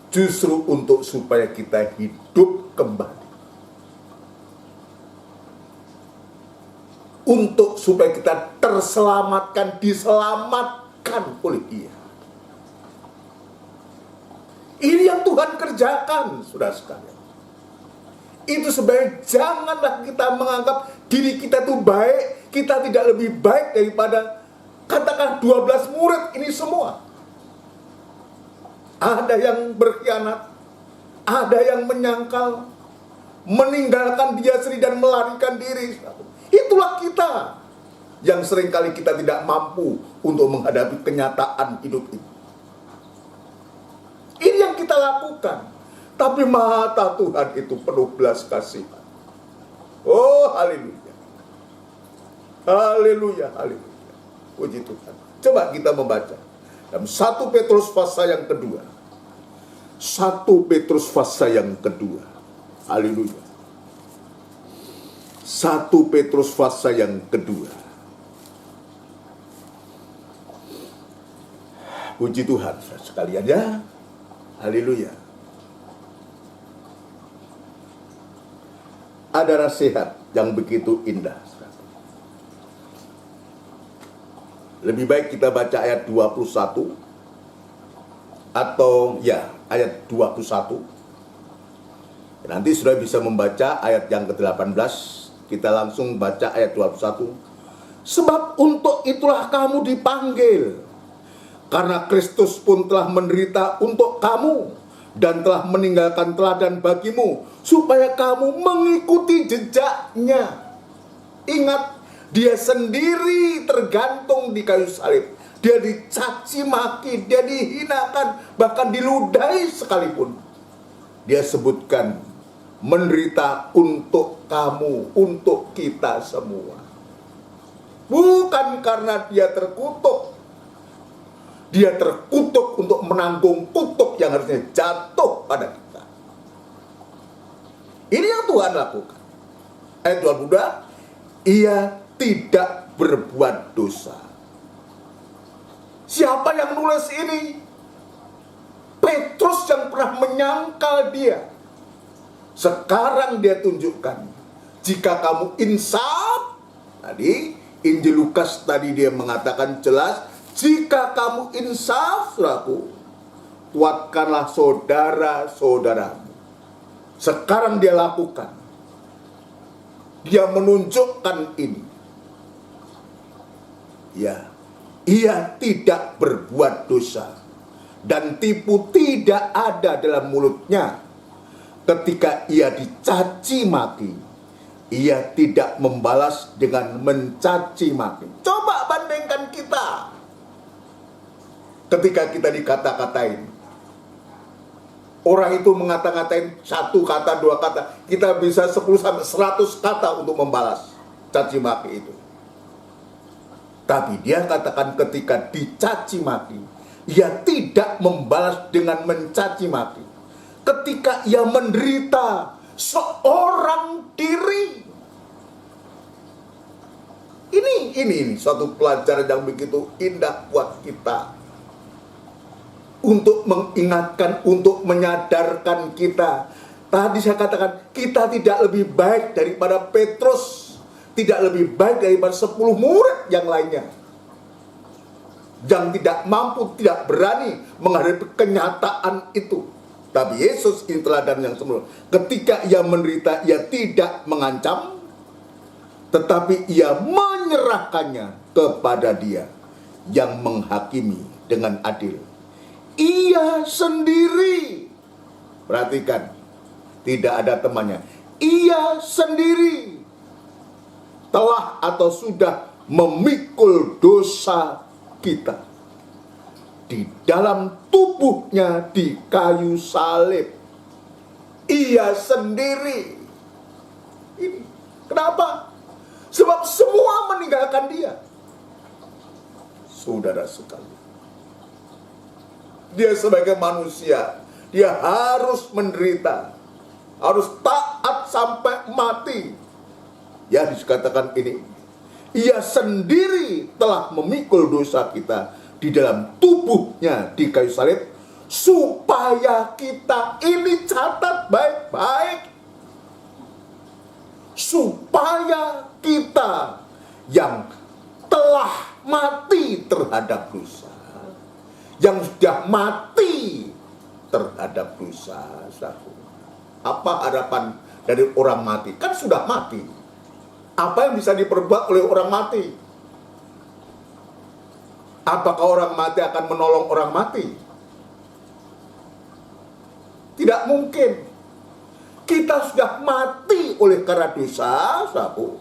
Justru untuk supaya kita hidup kembali. Untuk supaya kita terselamatkan, diselamatkan oleh Dia. Ini yang Tuhan kerjakan, saudara sekalian. Itu sebenarnya janganlah kita menganggap diri kita itu baik, kita tidak lebih baik daripada katakan 12 murid ini semua. Ada yang berkhianat, ada yang menyangkal, meninggalkan dia sendiri dan melarikan diri. Itulah kita yang seringkali kita tidak mampu untuk menghadapi kenyataan hidup ini. Ini yang kita lakukan. Tapi mata Tuhan itu penuh belas kasihan. Oh, haleluya. Haleluya, haleluya. Puji Tuhan. Coba kita membaca dalam 1 Petrus pasal yang kedua. 1 Petrus pasal yang kedua. Haleluya. 1 Petrus pasal yang kedua. Puji Tuhan sekalian ya. Haleluya. Ada nasihat yang begitu indah. Lebih baik kita baca ayat 21 atau ya ayat 21. Nanti sudah bisa membaca ayat yang ke-18. Kita langsung baca ayat 21. Sebab untuk itulah kamu dipanggil, karena Kristus pun telah menderita untuk kamu dan telah meninggalkan teladan bagimu, supaya kamu mengikuti jejaknya. Ingat, dia sendiri tergantung di kayu salib. Dia dicaci maki, dia dihinakan, bahkan diludahi sekalipun. Dia sebutkan menderita untuk kamu, untuk kita semua. Bukan karena dia terkutuk. Dia terkutuk untuk menanggung kutuk yang harusnya jatuh pada kita. Ini yang Tuhan lakukan. Ayat 22, ia tidak berbuat dosa. Siapa yang nulis ini? Petrus yang pernah menyangkal dia. Sekarang dia tunjukkan, jika kamu insaf, tadi Injil Lukas tadi dia mengatakan jelas, jika kamu insaf, saudaraku, kuatkanlah saudara-saudaramu. Sekarang dia lakukan. Dia menunjukkan ini. Ya, ia tidak berbuat dosa. Dan tipu tidak ada dalam mulutnya. Ketika ia dicaci maki, ia tidak membalas dengan mencaci maki. Coba bandingkan kita. Ketika kita dikata-katain, orang itu mengata-katain satu kata, dua kata, kita bisa 10 sampai 100 kata untuk membalas caci maki itu. Tapi dia katakan ketika dicaci maki, ia tidak membalas dengan mencaci maki. Ketika ia menderita seorang diri. Ini suatu pelajaran yang begitu indah buat kita. Untuk mengingatkan, untuk menyadarkan kita. Tadi saya katakan, kita tidak lebih baik daripada Petrus. Tidak lebih baik daripada 10 murid yang lainnya. Yang tidak mampu, tidak berani menghadapi kenyataan itu. Tapi Yesus ini teladan yang sempurna. Ketika ia menderita, ia tidak mengancam, tetapi ia menyerahkannya kepada Dia yang menghakimi dengan adil. Ia sendiri, perhatikan, tidak ada temannya. Ia sendiri telah atau sudah memikul dosa kita. di dalam tubuhnya di kayu salib. Ia sendiri. Ini kenapa? Sebab semua meninggalkan dia. Saudara sekalian, dia sebagai manusia, dia harus menderita, harus taat sampai mati. Ya, dikatakan ini, ia sendiri telah memikul dosa kita di dalam tubuhnya di kayu salib, supaya kita ini, catat baik-baik, supaya kita yang telah mati terhadap dosa, yang sudah mati terhadap dosa. Apa harapan dari orang mati? Kan sudah mati. Apa yang bisa diperbuat oleh orang mati? Apakah orang mati akan menolong orang mati? Tidak mungkin. Kita sudah mati oleh karena dosa, saudaraku.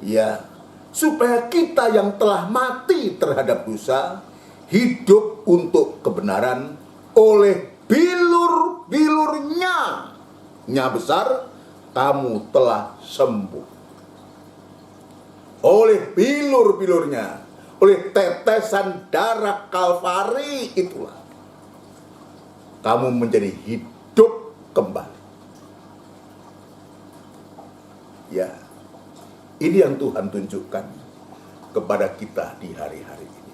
Ya, supaya kita yang telah mati terhadap dosa hidup untuk kebenaran oleh bilur-bilurnya. Nya besar, kamu telah sembuh. Oleh bilur-bilurnya, oleh tetesan darah Kalvari itulah kamu menjadi hidup kembali. Ya, ini yang Tuhan tunjukkan kepada kita di hari-hari ini.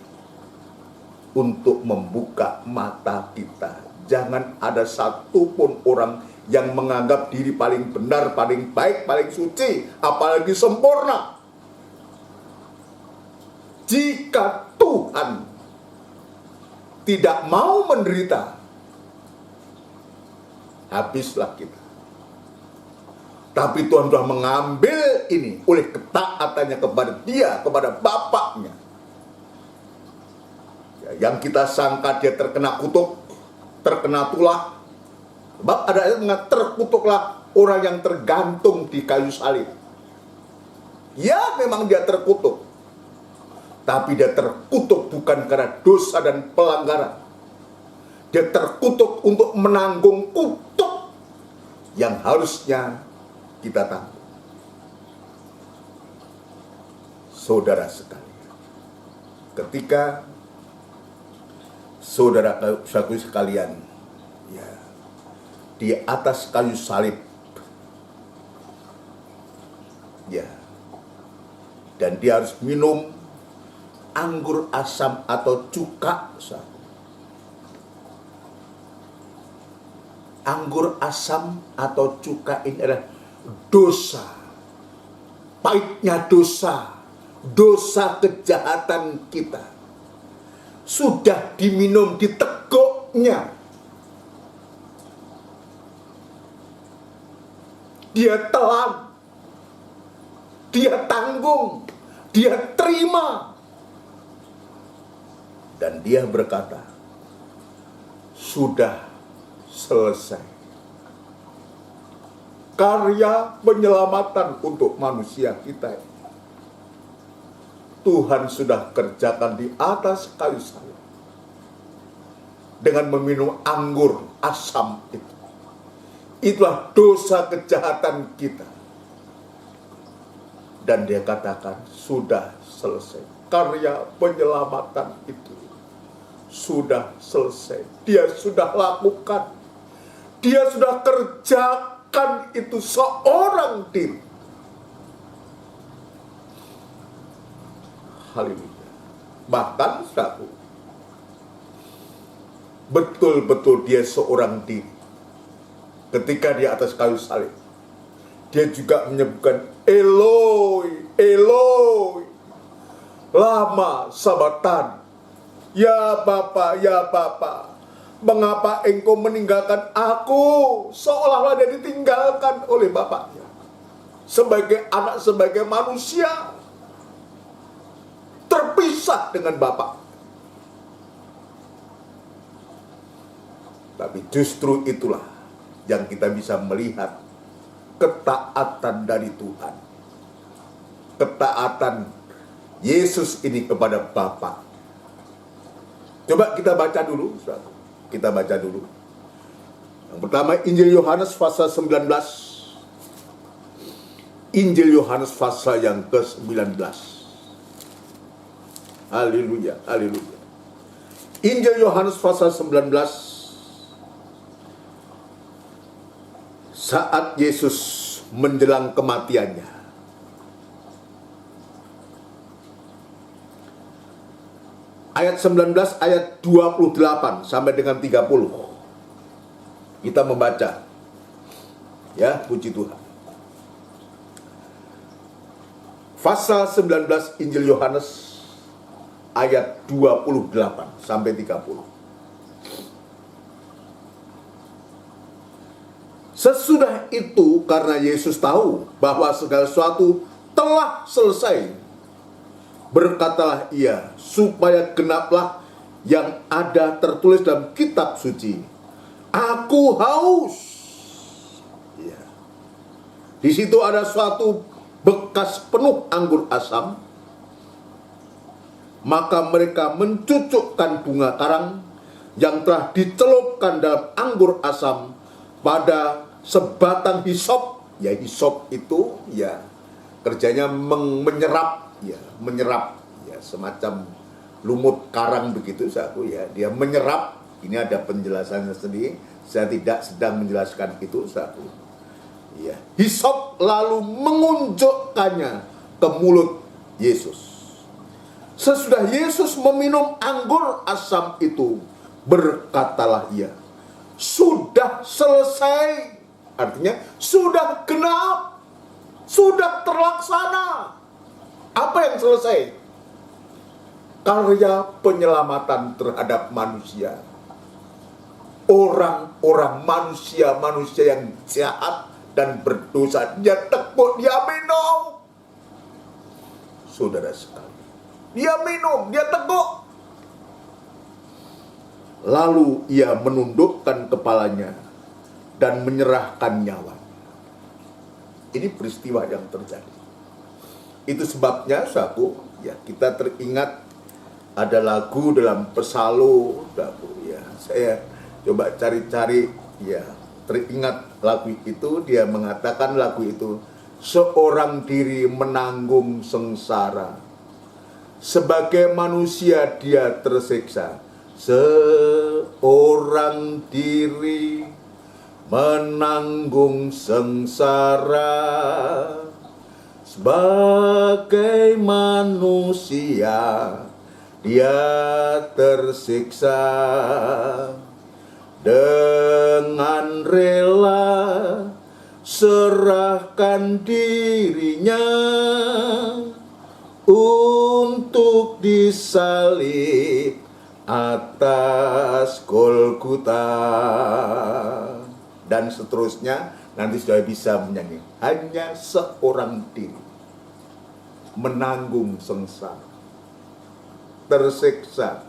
Untuk membuka mata kita. Jangan ada satupun orang yang menganggap diri paling benar, paling baik, paling suci, apalagi sempurna. Jika Tuhan tidak mau menderita, habislah kita. Tapi Tuhan sudah mengambil ini oleh ketaatannya kepada Dia, kepada Bapaknya. Ya, yang kita sangka dia terkena kutuk, terkena tulah. Sebab ada ayat mengatakan, terkutuklah orang yang tergantung di kayu salib. Ya, memang dia terkutuk. Tapi dia terkutuk bukan karena dosa dan pelanggaran. Dia terkutuk untuk menanggung kutuk yang harusnya kita tanggung. Saudara sekalian, ketika saudara-saudaraku sekalian, ya, di atas kayu salib, ya, dan dia harus minum anggur asam atau cuka. Anggur asam atau cuka ini adalah dosa, pahitnya dosa, dosa kejahatan kita sudah diminum, diteguknya. Dia telan, dia tanggung, dia terima. Dan dia berkata, sudah selesai. Karya penyelamatan untuk manusia kita, Tuhan sudah kerjakan di atas kayu salib. Dengan meminum anggur asam itu. Itulah dosa kejahatan kita. Dan dia katakan, sudah selesai. Karya penyelamatan itu sudah selesai. Dia sudah lakukan. Dia sudah kerjakan itu seorang diri. Haleluya. Bahkan satu, betul-betul dia seorang diri. Ketika di atas kayu salib, dia juga menyebutkan Eloi, Eloi, lama sabatan. Ya Bapa, ya Bapa, mengapa engkau meninggalkan aku? Seolah-olah dia ditinggalkan oleh Bapaknya. Sebagai anak, sebagai manusia, terpisah dengan Bapak. Tapi justru itulah yang kita bisa melihat ketaatan dari Tuhan. Ketaatan Yesus ini kepada Bapa. Coba kita baca dulu, saudara. Kita baca dulu. Yang pertama, Injil Yohanes pasal 19. Injil Yohanes pasal yang ke-19. Haleluya, haleluya. Injil Yohanes pasal 19. Saat Yesus menjelang kematiannya. Ayat 19, ayat 28 sampai dengan 30. Kita membaca. Ya, puji Tuhan. Pasal 19 Injil Yohanes ayat 28 sampai 30. Sesudah itu, karena Yesus tahu bahwa segala sesuatu telah selesai, berkatalah ia, supaya genaplah yang ada tertulis dalam kitab suci. Aku haus. Ya. Di situ ada suatu bekas penuh anggur asam. Maka mereka mencucukkan bunga karang yang telah dicelupkan dalam anggur asam pada sebatang hisop. Ya, hisop itu ya kerjanya menyerap, ya, menyerap, ya, semacam lumut karang begitu, saku, ya, dia menyerap. Ini ada penjelasannya sendiri. Saya tidak sedang menjelaskan itu, saku. Ya, hisop lalu mengunjukkannya ke mulut Yesus. Sesudah Yesus meminum anggur asam itu, berkatalah ia, sudah selesai. Artinya sudah genap, sudah terlaksana. Apa yang selesai? Karya penyelamatan terhadap manusia. Orang-orang manusia yang jahat dan berdosa, dia tekuk, dia minum. Saudara sekali, dia minum, dia teguk. Lalu ia menundukkan kepalanya dan menyerahkan nyawa. Ini peristiwa yang terjadi. Itu sebabnya, saku, ya, kita teringat ada lagu dalam Pesalu, saku, ya. Saya coba cari-cari, ya, teringat lagu itu. Dia mengatakan lagu itu, seorang diri menanggung sengsara. Sebagai manusia dia tersiksa. Seorang diri menanggung sengsara. Sebagai manusia dia tersiksa. Dengan rela serahkan dirinya untuk disalib atas Golgota. Dan seterusnya, nanti sudah bisa menyanyi. Hanya seorang diri menanggung sengsara, tersiksa,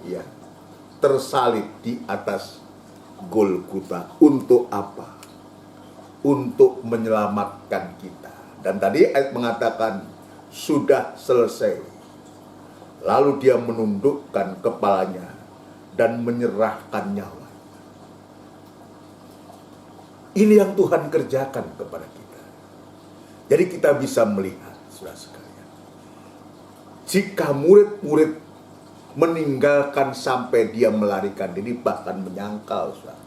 ya, tersalib di atas Golgota. Untuk apa? Untuk menyelamatkan kita. Dan tadi ayat mengatakan sudah selesai. Lalu dia menundukkan kepalanya dan menyerahkan nyawa. Ini yang Tuhan kerjakan kepada kita. Jadi kita bisa melihat, saudara sekalian, jika murid-murid meninggalkan sampai dia melarikan diri, bahkan menyangkal, saudara,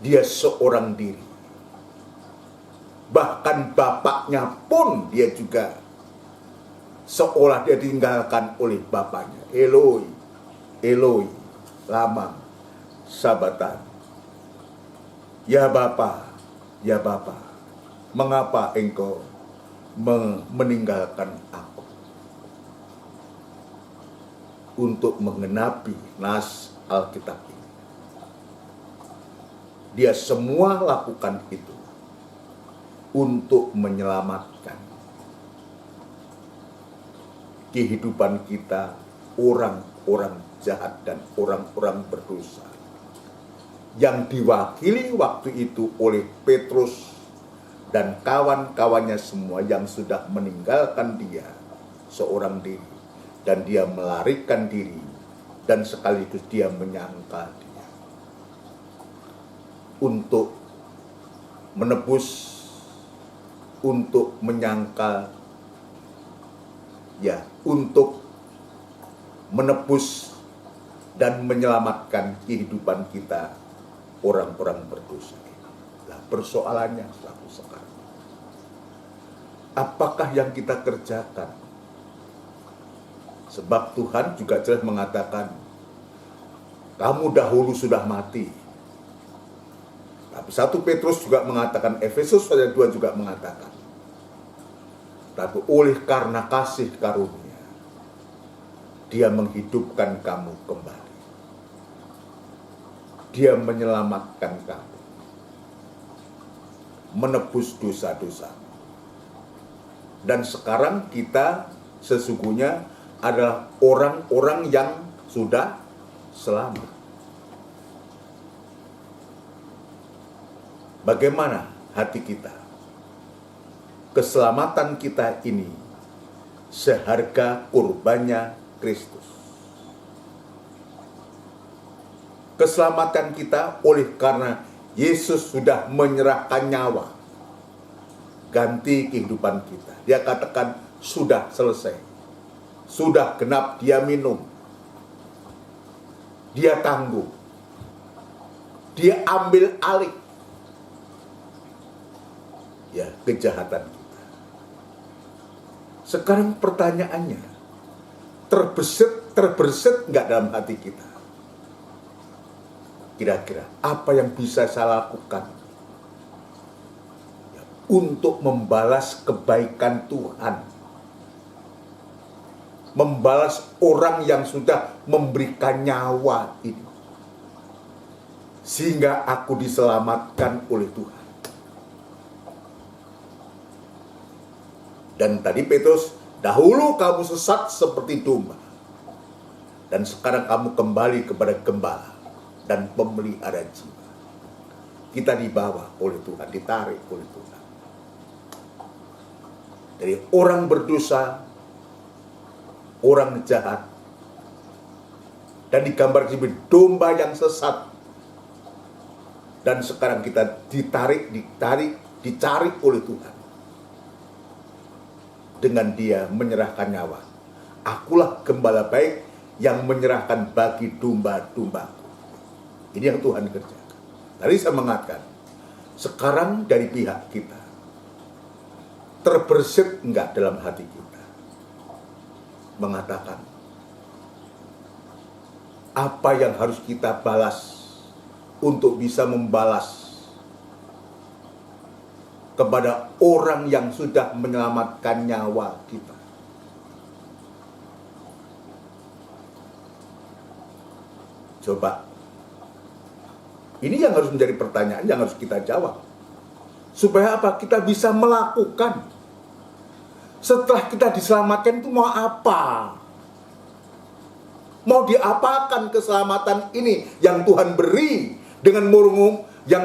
dia seorang diri. Bahkan bapaknya pun dia juga seolah dia ditinggalkan oleh bapaknya. Eloi, Eloi, lama sabatan. Ya Bapa, ya Bapa, mengapa engkau meninggalkan aku? Untuk menggenapi nas Alkitab ini. Dia semua lakukan itu untuk menyelamatkan kehidupan kita, orang-orang jahat dan orang-orang berdosa, yang diwakili waktu itu oleh Petrus dan kawan-kawannya semua yang sudah meninggalkan dia seorang diri, dan dia melarikan diri dan sekaligus dia menyangkal dia untuk menebus, untuk menyangkal, ya, untuk menebus dan menyelamatkan kehidupan kita, orang-orang berdosa. Nah, persoalannya selalu sekarang, apakah yang kita kerjakan? Sebab Tuhan juga jelas mengatakan, kamu dahulu sudah mati. Tapi 1 Petrus juga mengatakan, Efesus ayat 2 juga mengatakan, tapi oleh karena kasih karunia, dia menghidupkan kamu kembali. Dia menyelamatkan kamu, menebus dosa-dosa. Dan sekarang kita sesungguhnya adalah orang-orang yang sudah selamat. Bagaimana hati kita? Keselamatan kita ini seharga kurbannya Kristus. Keselamatan kita oleh karena Yesus sudah menyerahkan nyawa, ganti kehidupan kita. Dia katakan sudah selesai. Sudah genap dia minum. Dia tanggung. Dia ambil alih, ya, kejahatan kita. Sekarang pertanyaannya, terbersit enggak dalam hati kita? Kira-kira apa yang bisa saya lakukan ya, untuk membalas kebaikan Tuhan, membalas orang yang sudah memberikan nyawa ini, sehingga aku diselamatkan oleh Tuhan. Dan tadi Petrus, dahulu kamu sesat seperti domba, dan sekarang kamu kembali kepada gembala dan pemelihara jiwa. Kita dibawa oleh Tuhan, ditarik oleh Tuhan. Dari orang berdosa, orang jahat, dan digambar sebagai domba yang sesat. Dan sekarang kita dicari oleh Tuhan. Dengan dia menyerahkan nyawa. Akulah gembala baik yang menyerahkan bagi domba-dombaku. Ini yang Tuhan kerjakan. Tadi saya mengatakan, sekarang dari pihak kita, terbersit enggak dalam hati kita? Mengatakan apa yang harus kita balas untuk bisa membalas kepada orang yang sudah menyelamatkan nyawa kita. Coba, ini yang harus menjadi pertanyaan yang harus kita jawab. Supaya apa? Kita bisa melakukan. Setelah kita diselamatkan itu mau apa? Mau diapakan keselamatan ini yang Tuhan beri dengan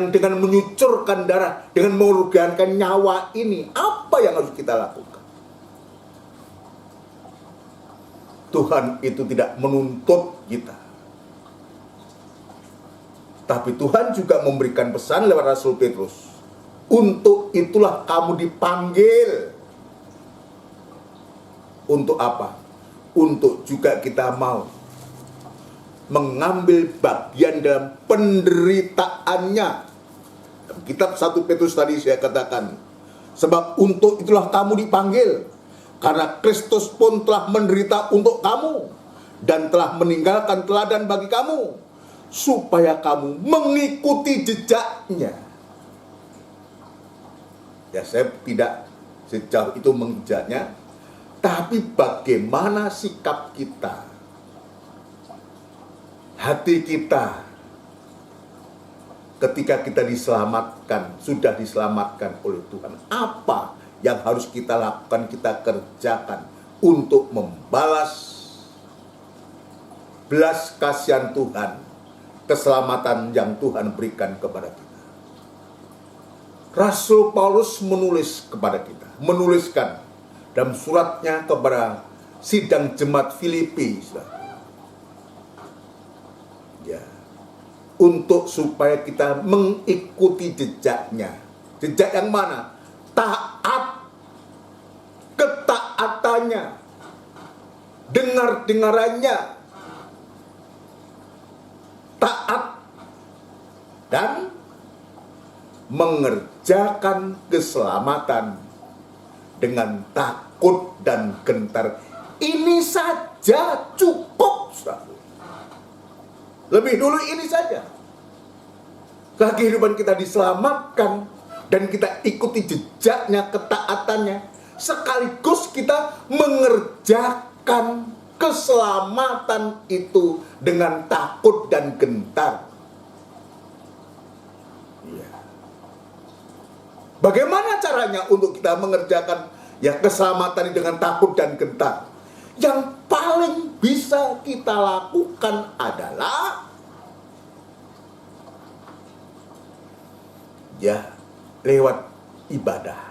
dengan menyucurkan darah, dengan mengorbankan nyawa ini? Apa yang harus kita lakukan? Tuhan itu tidak menuntut kita. Tapi Tuhan juga memberikan pesan lewat Rasul Petrus. Untuk itulah kamu dipanggil. Untuk apa? Untuk juga kita mau mengambil bagian dalam penderitaannya. Dalam kitab 1 Petrus tadi saya katakan, sebab untuk itulah kamu dipanggil, karena Kristus pun telah menderita untuk kamu dan telah meninggalkan teladan bagi kamu, supaya kamu mengikuti jejaknya. Ya, saya tidak sejauh itu mengejaknya, tapi bagaimana sikap kita, hati kita, ketika kita diselamatkan, sudah diselamatkan oleh Tuhan. Apa yang harus kita lakukan, kita kerjakan untuk membalas belas kasihan Tuhan, keselamatan yang Tuhan berikan kepada kita. Rasul Paulus menuliskan dalam suratnya kepada sidang jemaat Filipi, untuk supaya kita mengikuti jejaknya. Jejak yang mana? Taat, ketaatannya, dengar-dengarannya, taat, dan mengerjakan keselamatan dengan takut dan gentar. Ini saja cukup, saudara. Lebih dulu ini saja. Kehidupan kita diselamatkan dan kita ikuti jejaknya, ketaatannya, sekaligus kita mengerjakan keselamatan itu dengan takut dan gentar. Bagaimana caranya untuk kita mengerjakan keselamatan ini dengan takut dan gentar? Yang paling bisa kita lakukan adalah lewat ibadah.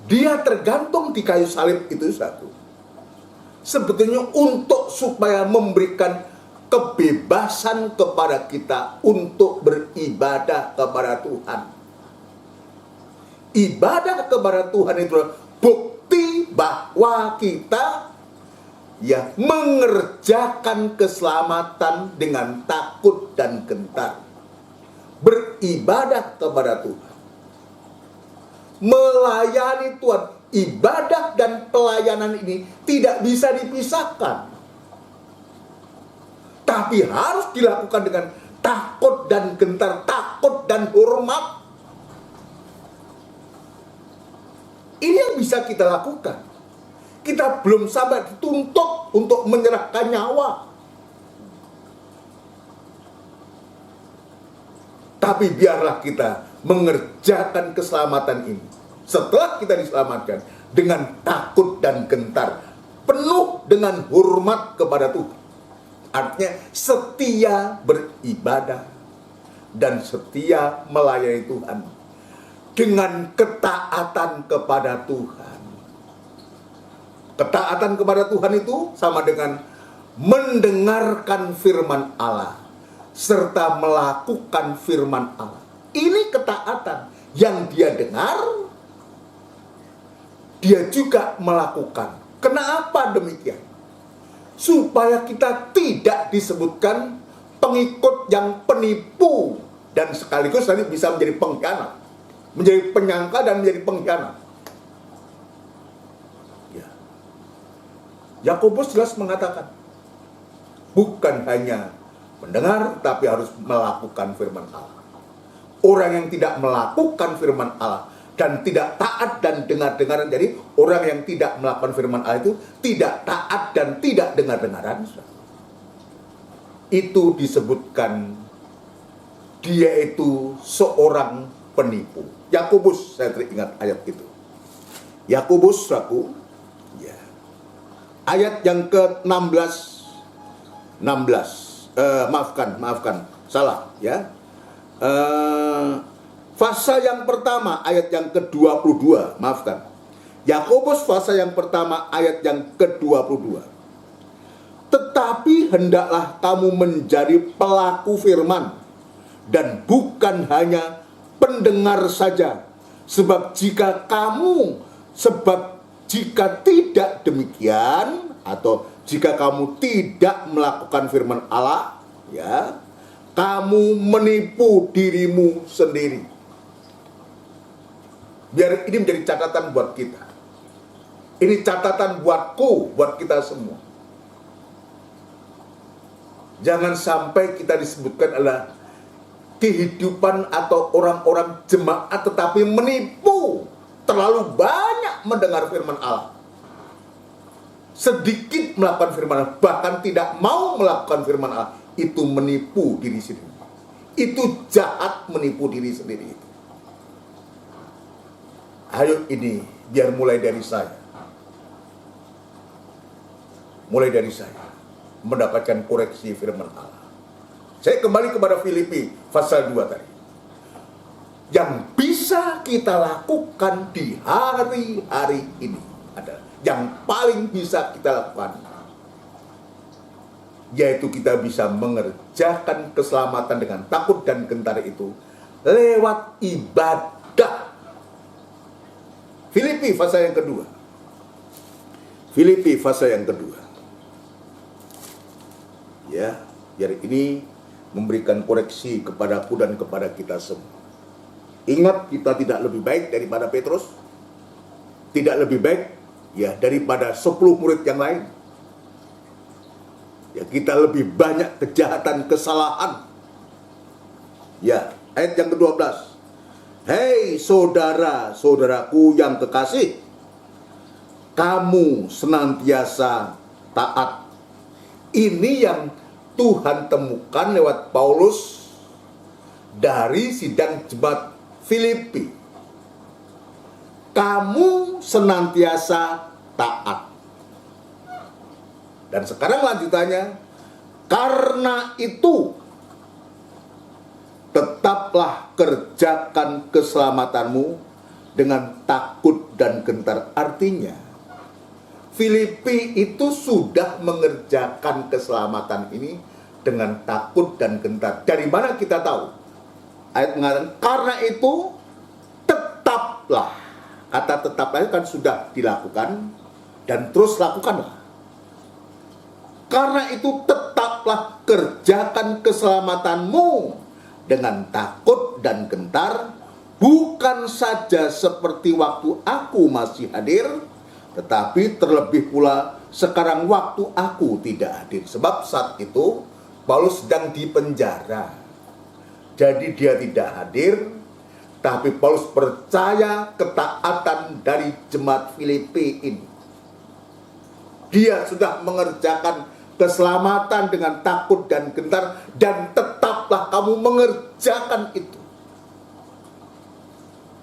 Dia tergantung di kayu salib itu satu. Sebetulnya untuk supaya memberikan kebebasan kepada kita untuk beribadah kepada Tuhan. Ibadah kepada Tuhan itu bukti bahwa kita mengerjakan keselamatan dengan takut dan gentar. Beribadah kepada Tuhan, melayani Tuhan. Ibadah dan pelayanan ini tidak bisa dipisahkan, tapi harus dilakukan dengan takut dan gentar, takut dan hormat. Ini yang bisa kita lakukan. Kita belum sampai dituntut untuk menyerahkan nyawa, tapi biarlah kita mengerjakan keselamatan ini. Setelah kita diselamatkan dengan takut dan gentar, penuh dengan hormat kepada Tuhan. Artinya setia beribadah dan setia melayani Tuhan dengan ketaatan kepada Tuhan. Ketaatan kepada Tuhan itu sama dengan mendengarkan firman Allah serta melakukan firman Allah. Ini ketaatan yang dia dengar, dia juga melakukan. Kenapa demikian? Supaya kita tidak disebutkan pengikut yang penipu dan sekaligus nanti bisa menjadi pengkhianat, menjadi penyangka dan menjadi pengkhianat. Yakobus jelas mengatakan, bukan hanya mendengar, tapi harus melakukan firman Allah. Orang yang tidak melakukan firman Allah dan tidak taat dan dengar-dengaran, jadi orang yang tidak melakukan firman Allah itu tidak taat dan tidak dengar-dengaran. Itu disebutkan dia itu seorang penipu. Yakobus, saya teringat ayat itu. Yakobus, ayat yang ke-16. Maafkan, salah ya. Fasa yang pertama ayat yang ke-22, maafkan. Yakobus fasa yang pertama ayat yang ke-22. Tetapi hendaklah kamu menjadi pelaku firman dan bukan hanya pendengar saja. Sebab jika tidak demikian, atau jika kamu tidak melakukan firman Allah, kamu menipu dirimu sendiri. Biar ini menjadi catatan buat kita. Ini catatan buatku, buat kita semua. Jangan sampai kita disebutkan adalah kehidupan atau orang-orang jemaat tetapi menipu. Terlalu banyak mendengar firman Allah, sedikit melakukan firman Allah, bahkan tidak mau melakukan firman Allah. Itu menipu diri sendiri. Itu jahat menipu diri sendiri. Ayo ini biar mulai dari saya. Mulai dari saya mendapatkan koreksi firman Allah. Saya kembali kepada Filipi pasal 2 tadi. Yang bisa kita lakukan di hari-hari ini adalah yang paling bisa kita lakukan. yaitu kita bisa mengerjakan keselamatan dengan takut dan gentar itu lewat ibadah. Filipi pasal yang kedua. Filipi pasal yang kedua. Ya, biar ini memberikan koreksi kepadaku dan kepada kita semua. Ingat, kita tidak lebih baik daripada Petrus, tidak lebih baik ya daripada 10 murid yang lain. Ya, kita lebih banyak kejahatan, kesalahan. Ya, ayat yang ke-12. Hei saudara-saudaraku yang kekasih, kamu senantiasa taat. Ini yang Tuhan temukan lewat Paulus dari sidang jemaat Filipi. Kamu senantiasa taat. Dan sekarang lanjutannya, karena itu tetaplah kerjakan keselamatanmu dengan takut dan gentar. Artinya, Filipi itu sudah mengerjakan keselamatan ini dengan takut dan gentar. Dari mana kita tahu? Ayat mengatakan, karena itu tetaplah. Kata tetaplah itu kan sudah dilakukan dan terus lakukanlah. Karena itu tetaplah kerjakan keselamatanmu dengan takut dan gentar, bukan saja seperti waktu aku masih hadir, tetapi terlebih pula sekarang waktu aku tidak hadir. Sebab saat itu Paulus sedang dipenjara. Jadi dia tidak hadir, tapi Paulus percaya ketaatan dari jemaat Filipi ini. Dia sudah mengerjakan keselamatan dengan takut dan gentar, dan tetaplah kamu mengerjakan itu.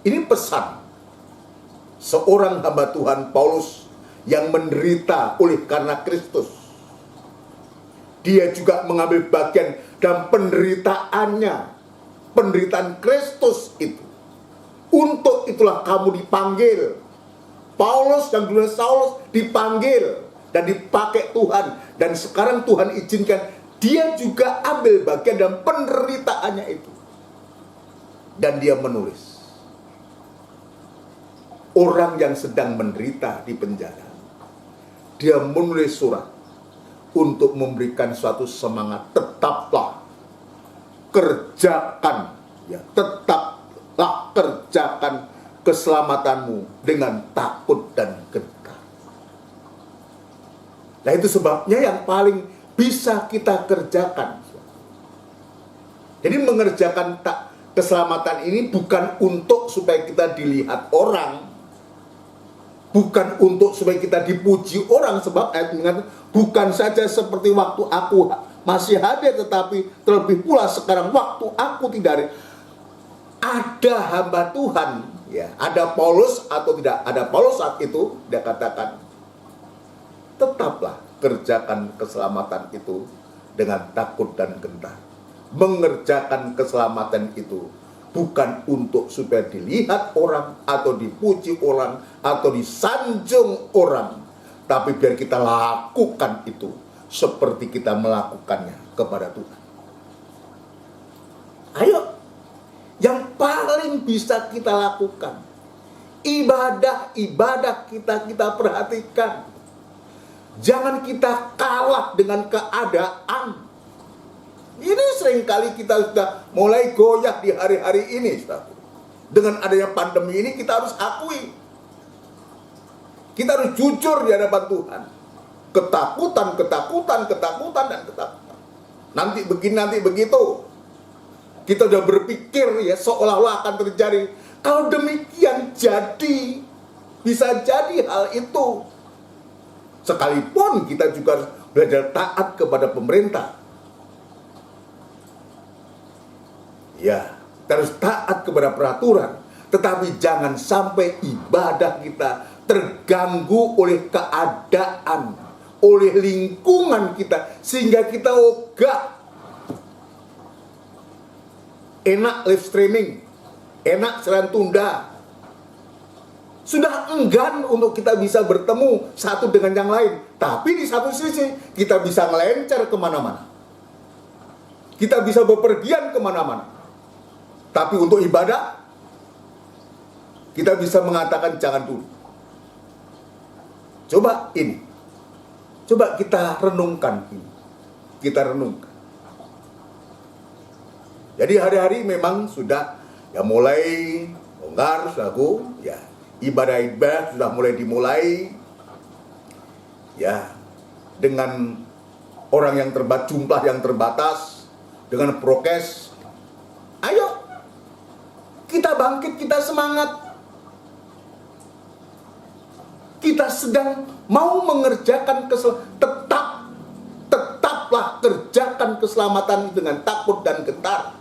Ini pesan seorang hamba Tuhan Paulus yang menderita oleh karena Kristus. Dia juga mengambil bagian dalam penderitaannya, penderitaan Kristus itu. Untuk itulah kamu dipanggil. Paulus dan dulu Saulus dipanggil dan dipakai Tuhan, dan sekarang Tuhan izinkan dia juga ambil bagian dalam penderitaannya itu. Dan dia menulis, orang yang sedang menderita di penjara, dia menulis surat untuk memberikan suatu semangat. Tetaplah kerjakan, ya, tetaplah kerjakan keselamatanmu dengan takut dan gentar. Nah, itu sebabnya yang paling bisa kita kerjakan. Jadi mengerjakan keselamatan ini bukan untuk supaya kita dilihat orang, bukan untuk supaya kita dipuji orang. Sebab ayat mengatakan, bukan saja seperti waktu aku masih hadir, tetapi terlebih pula sekarang waktu aku tidak hadir. Ada hamba Tuhan, ya, ada Paulus atau tidak ada Paulus saat itu, dia katakan, tetaplah kerjakan keselamatan itu dengan takut dan gentar. Mengerjakan keselamatan itu bukan untuk supaya dilihat orang atau dipuji orang atau disanjung orang, tapi biar kita lakukan itu seperti kita melakukannya kepada Tuhan. Ayo, yang paling bisa kita lakukan, ibadah kita perhatikan. Jangan kita kalah dengan keadaan. Ini seringkali kita sudah mulai goyah di hari-hari ini, saudara. Dengan adanya pandemi ini kita harus akui, kita harus jujur di hadapan Tuhan. Ketakutan. Nanti begini, nanti begitu. Kita sudah berpikir ya seolah-olah akan terjadi. Kalau demikian bisa jadi hal itu. Sekalipun kita juga harus belajar taat kepada pemerintah. Ya, kita harus taat kepada peraturan. Tetapi jangan sampai ibadah kita terganggu oleh keadaan, oleh lingkungan kita, sehingga kita ogah. Enak live streaming, enak siaran tunda. sudah enggan untuk kita bisa bertemu satu dengan yang lain. Tapi di satu sisi kita bisa melencer kemana-mana, kita bisa bepergian kemana-mana. Tapi untuk ibadah kita bisa mengatakan jangan dulu. Coba kita renungkan ini. Kita renungkan. Jadi hari-hari memang sudah mulai longgar, saudaraku, ibadah-ibadah sudah mulai dimulai, dengan orang yang jumlah yang terbatas, dengan prokes. Ayo, kita bangkit, kita semangat. Kita sedang mau mengerjakan tetaplah kerjakan keselamatan dengan takut dan gentar.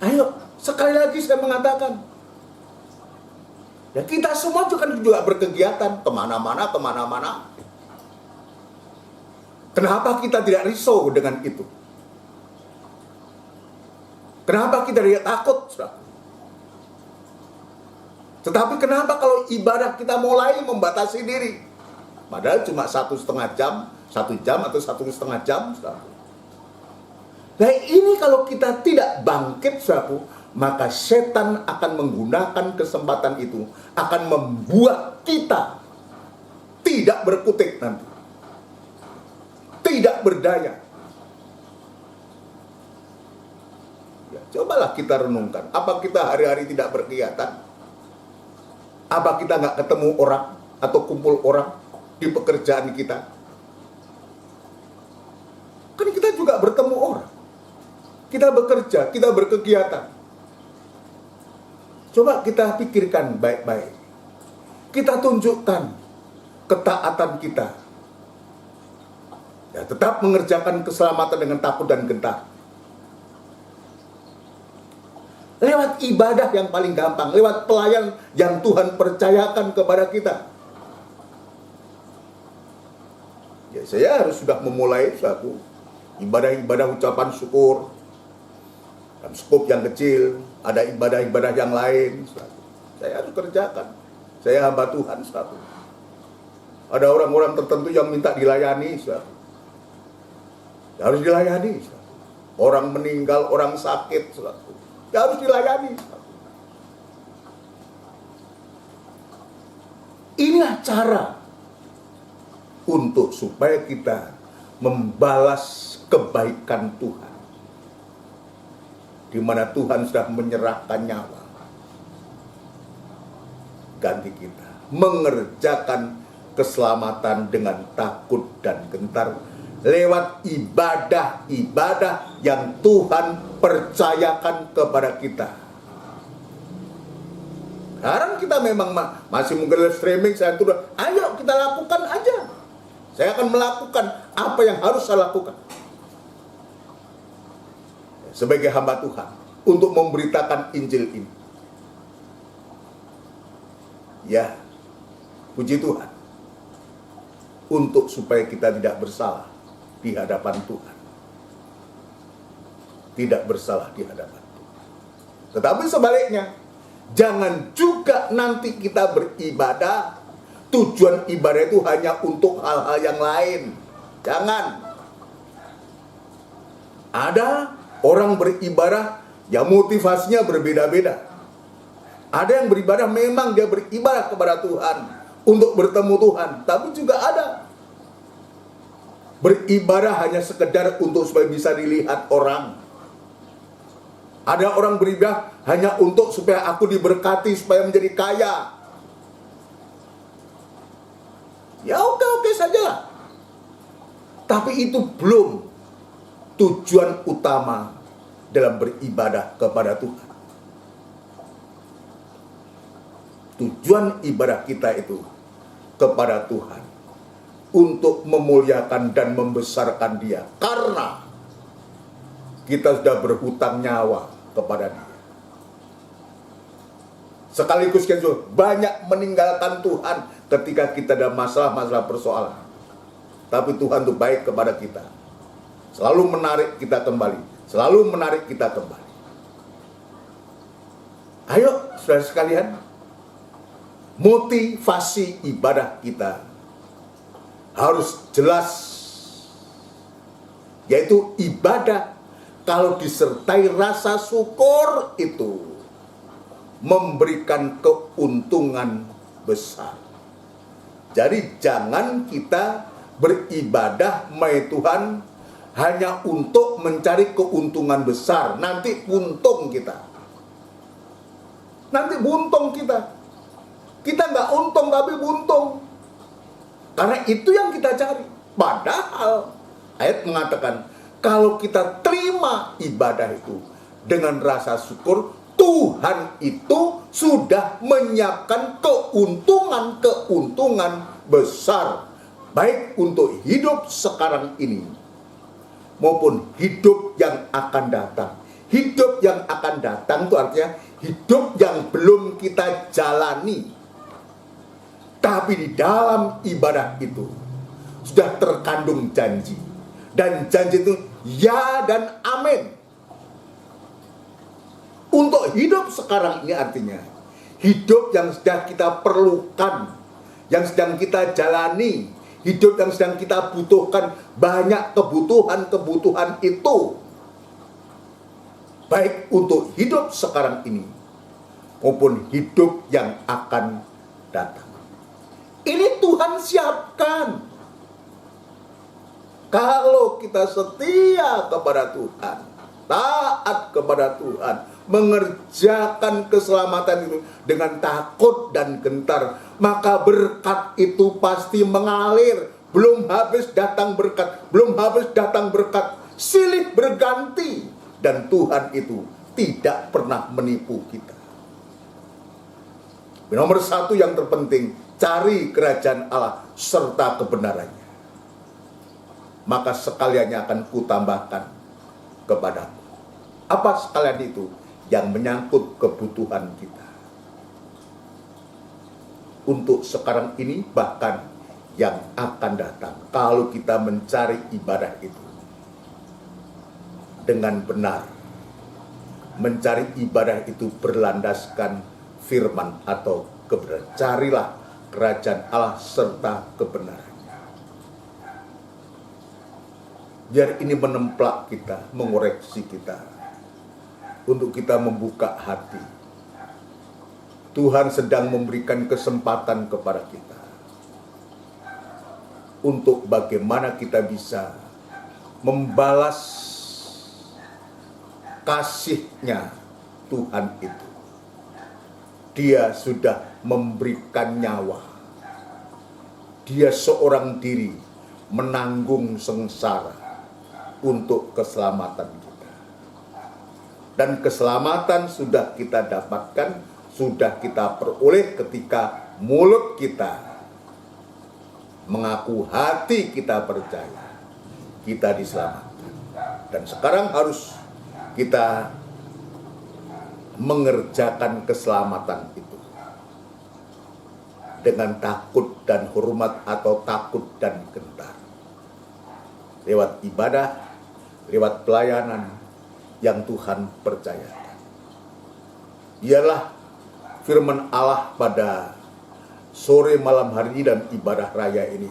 Ayo, sekali lagi saya mengatakan, kita semua juga berkegiatan kemana-mana. Kenapa kita tidak risau dengan itu? Kenapa kita tidak takut? Tetapi kenapa kalau ibadah kita mulai membatasi diri? Padahal cuma 1,5 jam, 1 jam atau 1,5 jam. Nah ini kalau kita tidak bangkit, saudaraku, maka setan akan menggunakan kesempatan itu, akan membuat kita tidak berkutik nanti, tidak berdaya. Cobalah kita renungkan, apa kita hari-hari tidak berkegiatan? Apa kita nggak ketemu orang atau kumpul orang di pekerjaan kita? Kan kita juga bertemu orang. Kita bekerja, kita berkegiatan. Coba kita pikirkan baik-baik. Kita tunjukkan ketaatan kita. Tetap mengerjakan keselamatan dengan takut dan gentar. Lewat ibadah yang paling gampang, lewat pelayan yang Tuhan percayakan kepada kita. Saya harus sudah memulai suatu ibadah-ibadah ucapan syukur. Dalam skop yang kecil, ada ibadah-ibadah yang lain. Saya harus kerjakan. Saya hamba Tuhan. Ada orang-orang tertentu yang minta dilayani. Harus dilayani. Orang meninggal, orang sakit. Harus dilayani. Inilah cara untuk supaya kita membalas kebaikan Tuhan, di mana Tuhan sudah menyerahkan nyawa ganti kita, mengerjakan keselamatan dengan takut dan gentar lewat ibadah-ibadah yang Tuhan percayakan kepada kita. Sekarang kita memang masih mungkin live streaming, saya tuh, ayo kita lakukan aja. Saya akan melakukan apa yang harus saya lakukan sebagai hamba Tuhan untuk memberitakan Injil ini. Ya, puji Tuhan, untuk supaya kita tidak bersalah di hadapan Tuhan. Tidak bersalah di hadapan Tuhan. Tetapi sebaliknya, jangan juga nanti kita beribadah, tujuan ibadah itu hanya untuk hal-hal yang lain. Jangan. Ada orang beribadah yang motivasinya berbeda-beda. Ada yang beribadah memang dia beribadah kepada Tuhan untuk bertemu Tuhan, tapi juga ada beribadah hanya sekedar untuk supaya bisa dilihat orang. Ada orang beribadah hanya untuk supaya aku diberkati, supaya menjadi kaya. Ya oke sajalah. Tapi itu belum tujuan utama dalam beribadah kepada Tuhan. Tujuan ibadah kita itu kepada Tuhan untuk memuliakan dan membesarkan Dia, karena kita sudah berhutang nyawa kepada Dia. Sekaligus kita banyak meninggalkan Tuhan ketika kita ada masalah-masalah persoalan. Tapi Tuhan itu baik kepada kita, selalu menarik kita kembali, selalu menarik kita kembali. Ayo saudara sekalian, motivasi ibadah kita harus jelas, yaitu ibadah kalau disertai rasa syukur itu memberikan keuntungan besar. Jadi jangan kita beribadah mai Tuhan hanya untuk mencari keuntungan besar. Nanti buntung kita. Kita nggak untung tapi buntung. Karena itu yang kita cari. Padahal ayat mengatakan kalau kita terima ibadah itu dengan rasa syukur, Tuhan itu sudah menyiapkan keuntungan besar, baik untuk hidup sekarang ini maupun hidup yang akan datang. Hidup yang akan datang itu artinya hidup yang belum kita jalani, tapi di dalam ibadah itu sudah terkandung janji, dan janji itu ya dan amin. Untuk hidup sekarang ini artinya hidup yang sedang kita perlukan, yang sedang kita jalani, hidup yang sedang kita butuhkan. Banyak kebutuhan itu, baik untuk hidup sekarang ini maupun hidup yang akan datang. Ini Tuhan siapkan. Kalau kita setia kepada Tuhan, taat kepada Tuhan, mengerjakan keselamatan itu dengan takut dan gentar, maka berkat itu pasti mengalir. Belum habis datang berkat, silih berganti, dan Tuhan itu tidak pernah menipu kita. Nomor satu yang terpenting, cari kerajaan Allah serta kebenarannya, maka sekaliannya akan kutambahkan kepadamu. Apa sekalian itu? Yang menyangkut kebutuhan kita untuk sekarang ini, bahkan yang akan datang. Kalau kita mencari ibadah itu dengan benar, mencari ibadah itu berlandaskan firman atau kebenaran. Carilah kerajaan Allah serta kebenarannya. Biar ini menemplak kita, mengoreksi kita, untuk kita membuka hati. Tuhan sedang memberikan kesempatan kepada kita untuk bagaimana kita bisa membalas kasih-Nya Tuhan itu. Dia sudah memberikan nyawa. Dia seorang diri menanggung sengsara untuk keselamatan kita. Dan keselamatan sudah kita dapatkan, sudah kita peroleh ketika mulut kita mengaku, hati kita percaya, kita diselamatkan. Dan sekarang harus kita mengerjakan keselamatan itu dengan takut dan hormat atau takut dan gentar. Lewat ibadah, lewat pelayanan yang Tuhan percayakan. Ialah firman Allah pada sore malam hari ini dan ibadah raya ini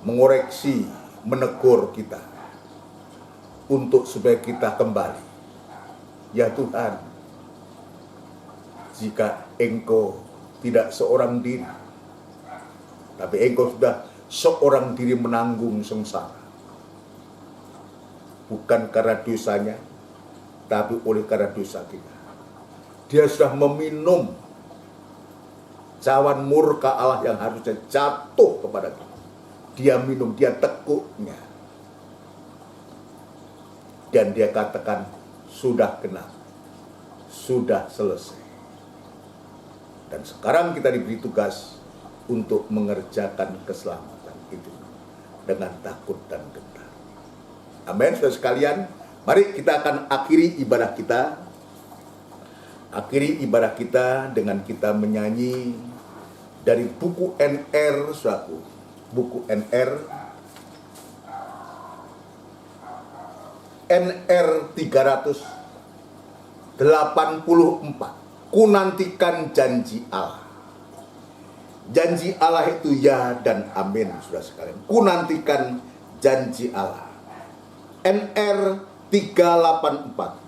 mengoreksi, menegur kita untuk supaya kita kembali. Ya Tuhan, jika Engkau tidak seorang diri, tapi Engkau sudah seorang diri menanggung sengsara, bukan karena dosanya, tapi oleh karena dosa kita. Dia sudah meminum cawan murka Allah yang harusnya jatuh kepada kita. Dia minum, dia tekuknya. Dan dia katakan, sudah genap, sudah selesai. Dan sekarang kita diberi tugas untuk mengerjakan keselamatan itu dengan takut dan gentar. Amin, saudara sekalian. Mari kita akan akhiri ibadah kita. Akhiri ibadah kita dengan kita menyanyi dari buku NR, saudaraku. Buku NR 384. ku nantikan janji Allah. Janji Allah itu ya dan amin, saudara sekalian. Ku nantikan janji Allah. NR 384.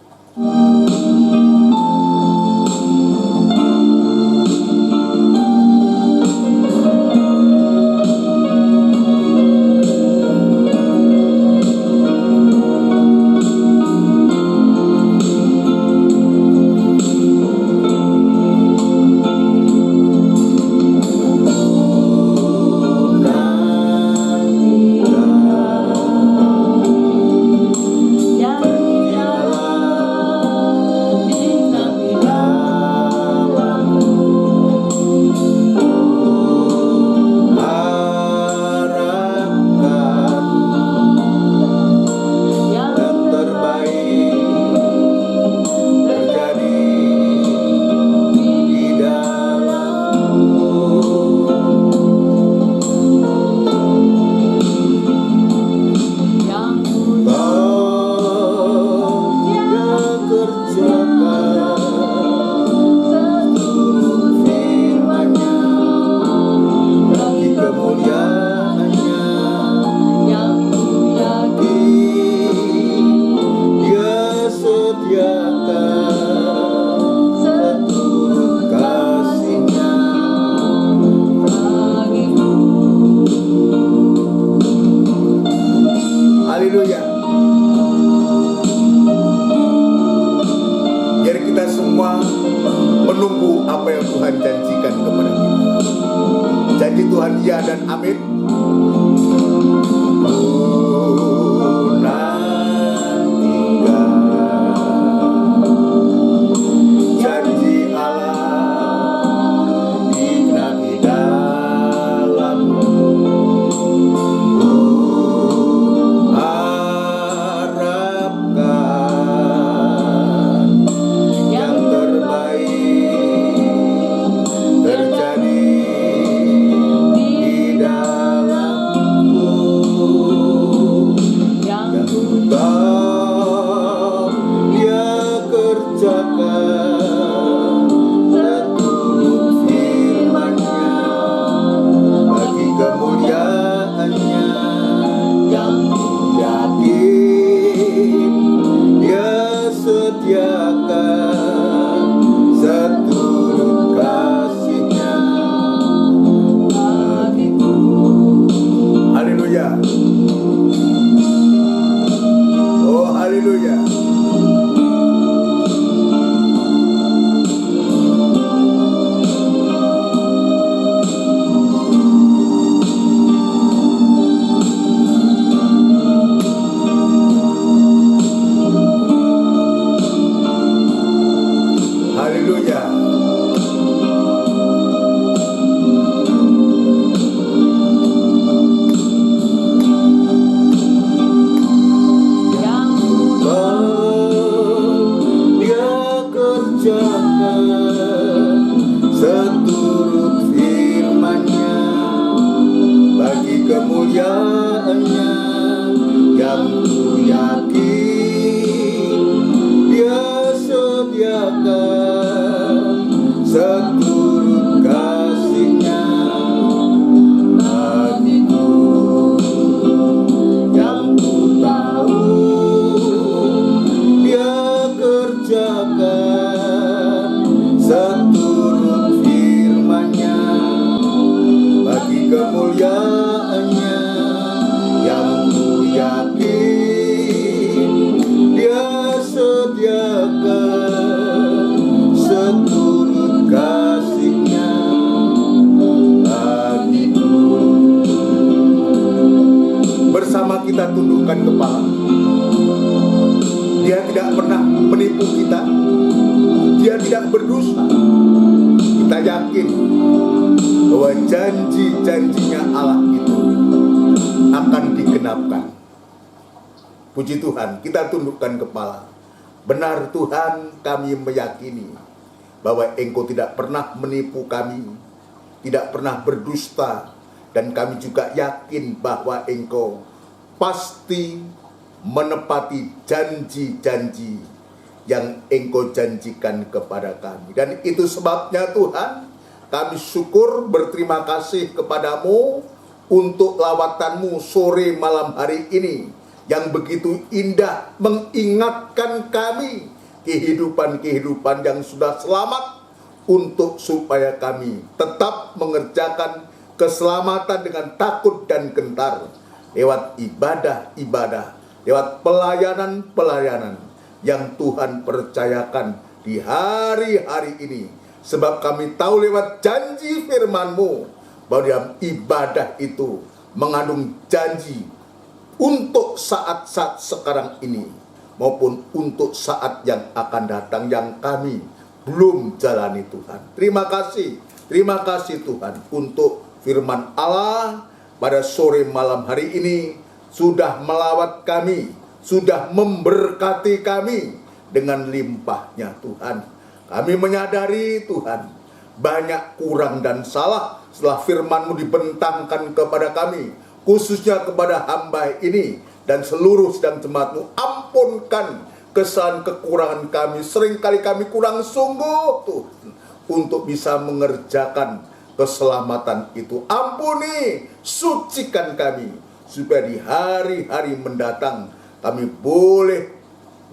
Menunggu apa yang Tuhan janjikan kepada kita. Janji Tuhan ya dan amin. Janji Allah digenapi dalammu. Harapkan yang terbaik terjadi di dalamku, yang tahu Dia kerjakan seturut firman-Nya bagi kemuliaan-Nya, yang yakin Dia sediakan seturut kasih-Nya bagiku. Haleluya. Oh haleluya. Haleluya. Dia kerjakan seturut firman-Nya bagi kemuliaan-Nya, yang ku yakin Dia sediakan seturut kasih-Nya bagiku, yang ku tahu Dia kerjakan seturut firman-Nya bagi kemuliaan-Nya, yang ku yakin Dia sediakan seturut kasih-Nya bagiku. Bersama kita tundukkan kepala. Dia tidak pernah menipu kita. Dia tidak berdusta. Kita yakin bahwa janji-janjinya Allah itu akan digenapkan. Puji Tuhan, kita tundukkan kepala. Benar Tuhan, kami meyakini bahwa Engkau tidak pernah menipu kami, tidak pernah berdusta, dan kami juga yakin bahwa Engkau pasti menepati janji-janji yang Engkau janjikan kepada kami. Dan itu sebabnya Tuhan, kami syukur berterima kasih kepadamu untuk lawatan-Mu sore malam hari ini yang begitu indah mengingatkan kami kehidupan-kehidupan yang sudah selamat untuk supaya kami tetap mengerjakan keselamatan dengan takut dan gentar lewat ibadah-ibadah, lewat pelayanan-pelayanan yang Tuhan percayakan di hari-hari ini. Sebab kami tahu lewat janji firman-Mu bahwa dalam ibadah itu mengandung janji untuk saat-saat sekarang ini maupun untuk saat yang akan datang yang kami belum jalani Tuhan. Terima kasih Tuhan untuk firman Allah pada sore malam hari ini sudah melawat kami, sudah memberkati kami dengan limpahnya Tuhan. Kami menyadari Tuhan, banyak kurang dan salah setelah firman-Mu dibentangkan kepada kami, khususnya kepada hamba ini dan seluruh sedang jemaat-Mu. Ampunkan kesalahan kekurangan kami, seringkali kami kurang sungguh Tuhan untuk bisa mengerjakan keselamatan itu. Ampuni, sucikan kami, supaya di hari-hari mendatang kami boleh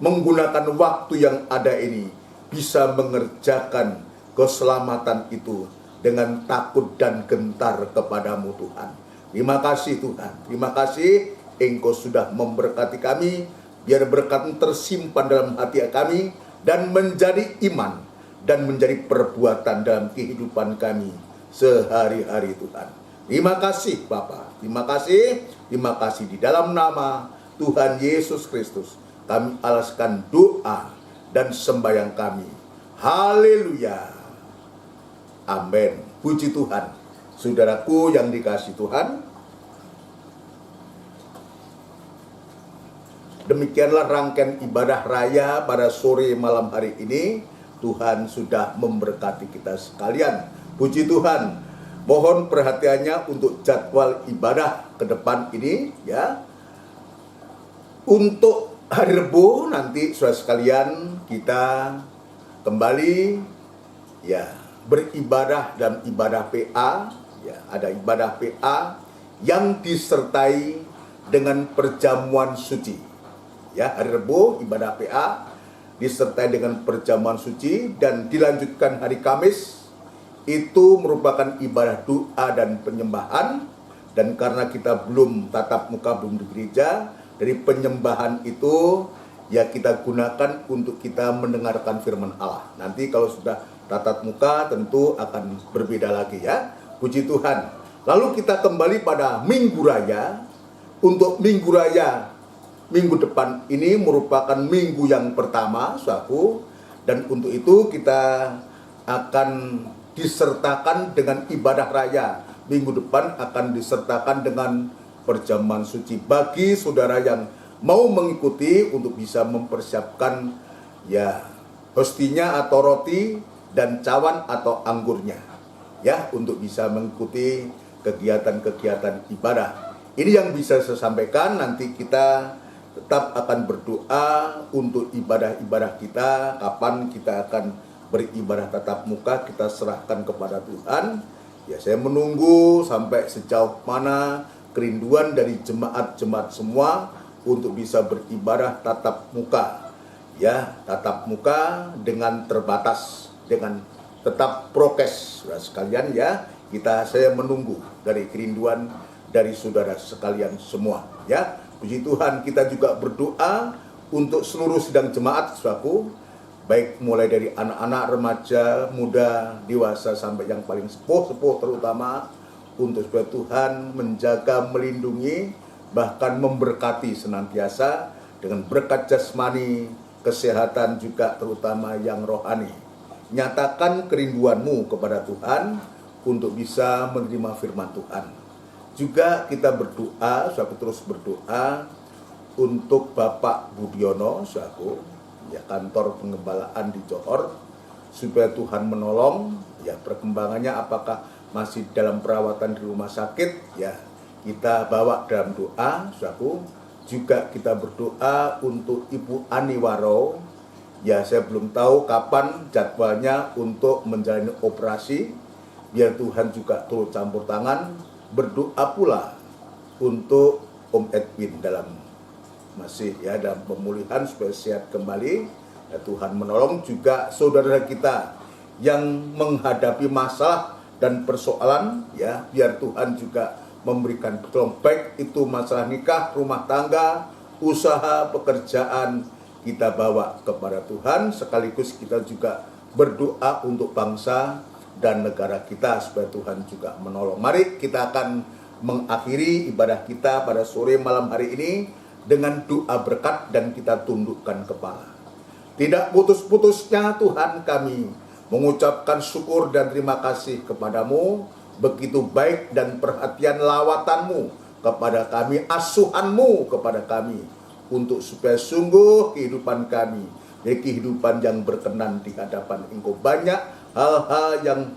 menggunakan waktu yang ada ini bisa mengerjakan keselamatan itu dengan takut dan gentar kepadamu Tuhan. Terima kasih Tuhan, terima kasih Engkau sudah memberkati kami, biar berkat tersimpan dalam hati kami dan menjadi iman dan menjadi perbuatan dalam kehidupan kami sehari-hari Tuhan. Terima kasih Bapa, terima kasih di dalam nama Tuhan Yesus Kristus kami alaskan doa dan sembahyang kami. Haleluya, amin. Puji Tuhan. Saudaraku yang dikasihi Tuhan, demikianlah rangkaian ibadah raya pada sore malam hari ini. Tuhan sudah memberkati kita sekalian. Puji Tuhan. Mohon perhatiannya untuk jadwal ibadah ke depan ini ya. Untuk hari Rebo nanti saudara sekalian kita kembali ya beribadah dalam ibadah PA ya. Ada ibadah PA yang disertai dengan perjamuan suci. Ya, hari Rebo ibadah PA disertai dengan perjamuan suci dan dilanjutkan hari Kamis itu merupakan ibadah doa dan penyembahan. Dan karena kita belum tatap muka, belum di gereja, dari penyembahan itu ya kita gunakan untuk kita mendengarkan firman Allah. Nanti kalau sudah tatap muka tentu akan berbeda lagi ya. Puji Tuhan. Lalu kita kembali pada Minggu Raya. Untuk Minggu Raya minggu depan ini merupakan minggu yang pertama, saudaraku. Dan untuk itu kita akan disertakan dengan ibadah raya. Minggu depan akan disertakan dengan perjamuan suci. Bagi saudara yang mau mengikuti untuk bisa mempersiapkan ya hostinya atau roti dan cawan atau anggurnya ya, untuk bisa mengikuti kegiatan-kegiatan ibadah. Ini yang bisa saya sampaikan. Nanti kita tetap akan berdoa untuk ibadah-ibadah kita. Kapan kita akan beribadah tatap muka, kita serahkan kepada Tuhan. Ya, saya menunggu sampai sejauh mana kerinduan dari jemaat-jemaat semua untuk bisa beribadah tatap muka. Ya, tatap muka dengan terbatas, dengan tetap prokes. Saudara sekalian ya, saya menunggu dari kerinduan dari saudara sekalian semua. Ya, puji Tuhan, kita juga berdoa untuk seluruh sidang jemaat, saudaraku. Baik mulai dari anak-anak, remaja, muda, dewasa sampai yang paling sepuh-sepuh terutama, untuk supaya Tuhan menjaga, melindungi, bahkan memberkati senantiasa dengan berkat jasmani, kesehatan juga terutama yang rohani. Nyatakan kerinduanmu kepada Tuhan untuk bisa menerima firman Tuhan. Juga kita berdoa, aku terus berdoa untuk Bapak Budiono, ya kantor pengembalaan di Johor, supaya Tuhan menolong ya perkembangannya, apakah masih dalam perawatan di rumah sakit ya, kita bawa dalam doa. Juga kita berdoa untuk Ibu Ani Waro Ya, saya belum tahu kapan jadwalnya untuk menjalani operasi. Biar Tuhan juga turut campur tangan. Berdoa pula untuk Om Edwin dalam pemulihan supaya sehat kembali. Ya, Tuhan menolong juga saudara kita yang menghadapi masalah dan persoalan, ya, biar Tuhan juga memberikan pertolongan, baik itu masalah nikah, rumah tangga, usaha, pekerjaan, kita bawa kepada Tuhan. Sekaligus kita juga berdoa untuk bangsa dan negara kita supaya Tuhan juga menolong. Mari kita akan mengakhiri ibadah kita pada sore malam hari ini dengan doa berkat dan kita tundukkan kepala. Tidak putus-putusnya Tuhan kami mengucapkan syukur dan terima kasih kepadamu. Begitu baik dan perhatian lawatanmu kepada kami, asuhanmu kepada kami, untuk supaya sungguh kehidupan kami jadi kehidupan yang berkenan di hadapan Engkau. Banyak hal-hal yang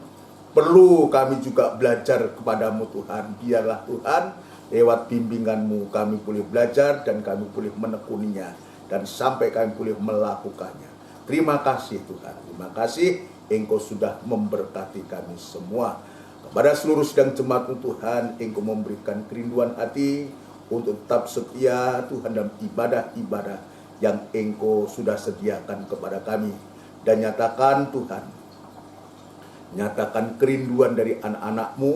perlu kami juga belajar kepadamu Tuhan. Biarlah Tuhan lewat bimbinganmu kami boleh belajar dan kami boleh menekuninya dan sampai kami boleh melakukannya. Terima kasih Tuhan. Terima kasih Engkau sudah memberkati kami semua. Kepada seluruh sidang jemaat Tuhan, Engkau memberikan kerinduan hati untuk tetap setia Tuhan dalam ibadah-ibadah yang Engkau sudah sediakan kepada kami. Dan nyatakan Tuhan, nyatakan kerinduan dari anak-anak-Mu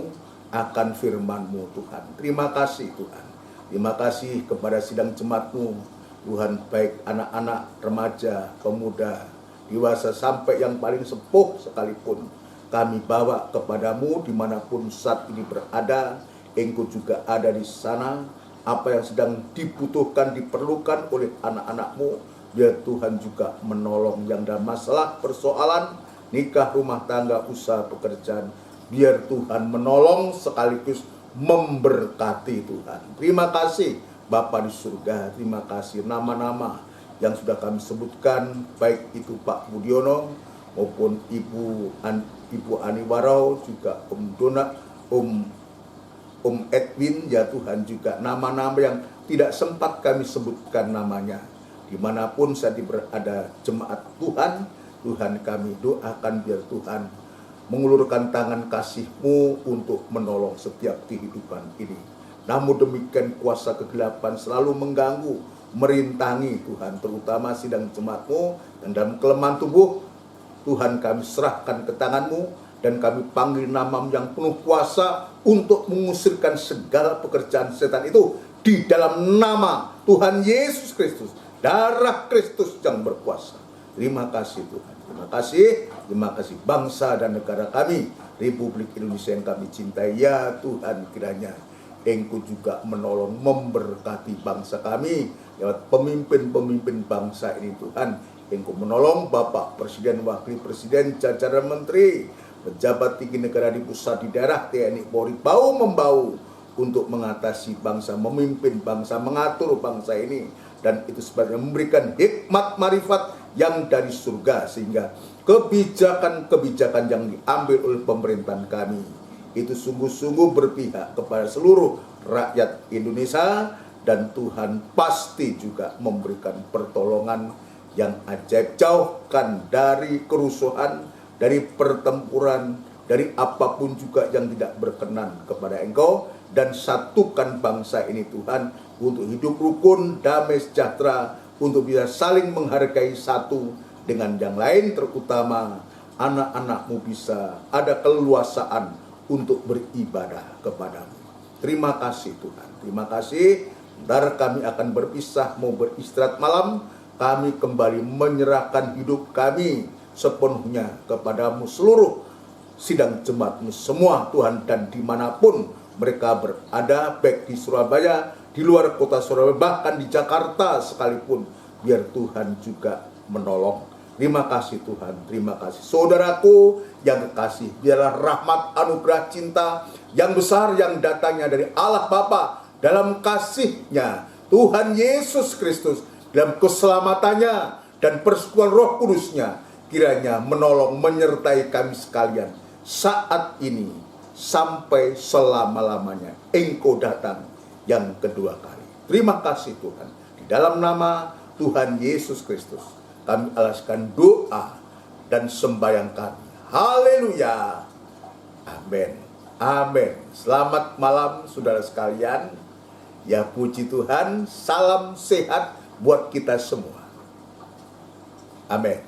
akan firman-Mu Tuhan. Terima kasih Tuhan. Terima kasih kepada sidang jemaat-Mu Tuhan, baik anak-anak, remaja, pemuda, dewasa sampai yang paling sepuh sekalipun. Kami bawa kepadamu dimanapun saat ini berada. Engkau juga ada di sana. Apa yang sedang dibutuhkan, diperlukan oleh anak-anak-Mu, biar Tuhan juga menolong yang dalam masalah persoalan nikah, rumah tangga, usaha, pekerjaan. Biar Tuhan menolong sekaligus memberkati Tuhan. Terima kasih Bapa di surga. Terima kasih nama-nama yang sudah kami sebutkan, baik itu Pak Budiono maupun Ibu Ani Warau, juga Om Dona, Om Edwin, ya Tuhan, juga nama-nama yang tidak sempat kami sebutkan namanya. Dimanapun saat berada jemaat Tuhan, Tuhan kami doakan biar Tuhan mengulurkan tangan kasih-Mu untuk menolong setiap kehidupan ini. Namun demikian kuasa kegelapan selalu mengganggu, merintangi Tuhan, terutama sidang jemaat-Mu, dan dalam kelemahan tubuh, Tuhan kami serahkan ke tangan-Mu. Dan kami panggil nama yang penuh kuasa untuk mengusirkan segala pekerjaan setan itu di dalam nama Tuhan Yesus Kristus, darah Kristus yang berkuasa. Terima kasih Tuhan. Terima kasih bangsa dan negara kami, Republik Indonesia yang kami cintai. Ya Tuhan, kiranya Engkau juga menolong, memberkati bangsa kami lewat pemimpin-pemimpin bangsa ini Tuhan. Engkau menolong Bapak Presiden, Wakil Presiden, jajaran Menteri, pejabat tinggi negara di pusat, di daerah, TNI, Polri, bahu-membahu untuk mengatasi bangsa, memimpin bangsa, mengatur bangsa ini. Dan itu sebenarnya memberikan hikmat marifat yang dari surga, sehingga kebijakan-kebijakan yang diambil oleh pemerintahan kami itu sungguh-sungguh berpihak kepada seluruh rakyat Indonesia. Dan Tuhan pasti juga memberikan pertolongan yang ajaib. Jauhkan dari kerusuhan, dari pertempuran, dari apapun juga yang tidak berkenan kepada Engkau, dan satukan bangsa ini Tuhan untuk hidup rukun, damai, sejahtera, untuk bisa saling menghargai satu dengan yang lain, terutama anak-anak-Mu bisa ada keleluasaan untuk beribadah kepadamu. Terima kasih Tuhan, terima kasih. Ntar kami akan berpisah, mau beristirahat malam, kami kembali menyerahkan hidup kami sepenuhnya kepadamu, seluruh sidang jemaat-Mu semua Tuhan, dan dimanapun mereka berada, baik di Surabaya, di luar kota Surabaya, bahkan di Jakarta sekalipun, biar Tuhan juga menolong. Terima kasih Tuhan, terima kasih. Saudaraku yang kekasih, biarlah rahmat, anugerah, cinta yang besar yang datangnya dari Allah Bapa dalam kasih-Nya, Tuhan Yesus Kristus dalam keselamatannya dan persekutuan Roh Kudus-Nya, kiranya menolong, menyertai kami sekalian saat ini sampai selama-lamanya Engkau datang yang kedua kali. Terima kasih Tuhan. Di dalam nama Tuhan Yesus Kristus kami alaskan doa dan sembahyang kami. Haleluya. Amin. Amin. Selamat malam saudara sekalian. Ya puji Tuhan, salam sehat buat kita semua. Amin.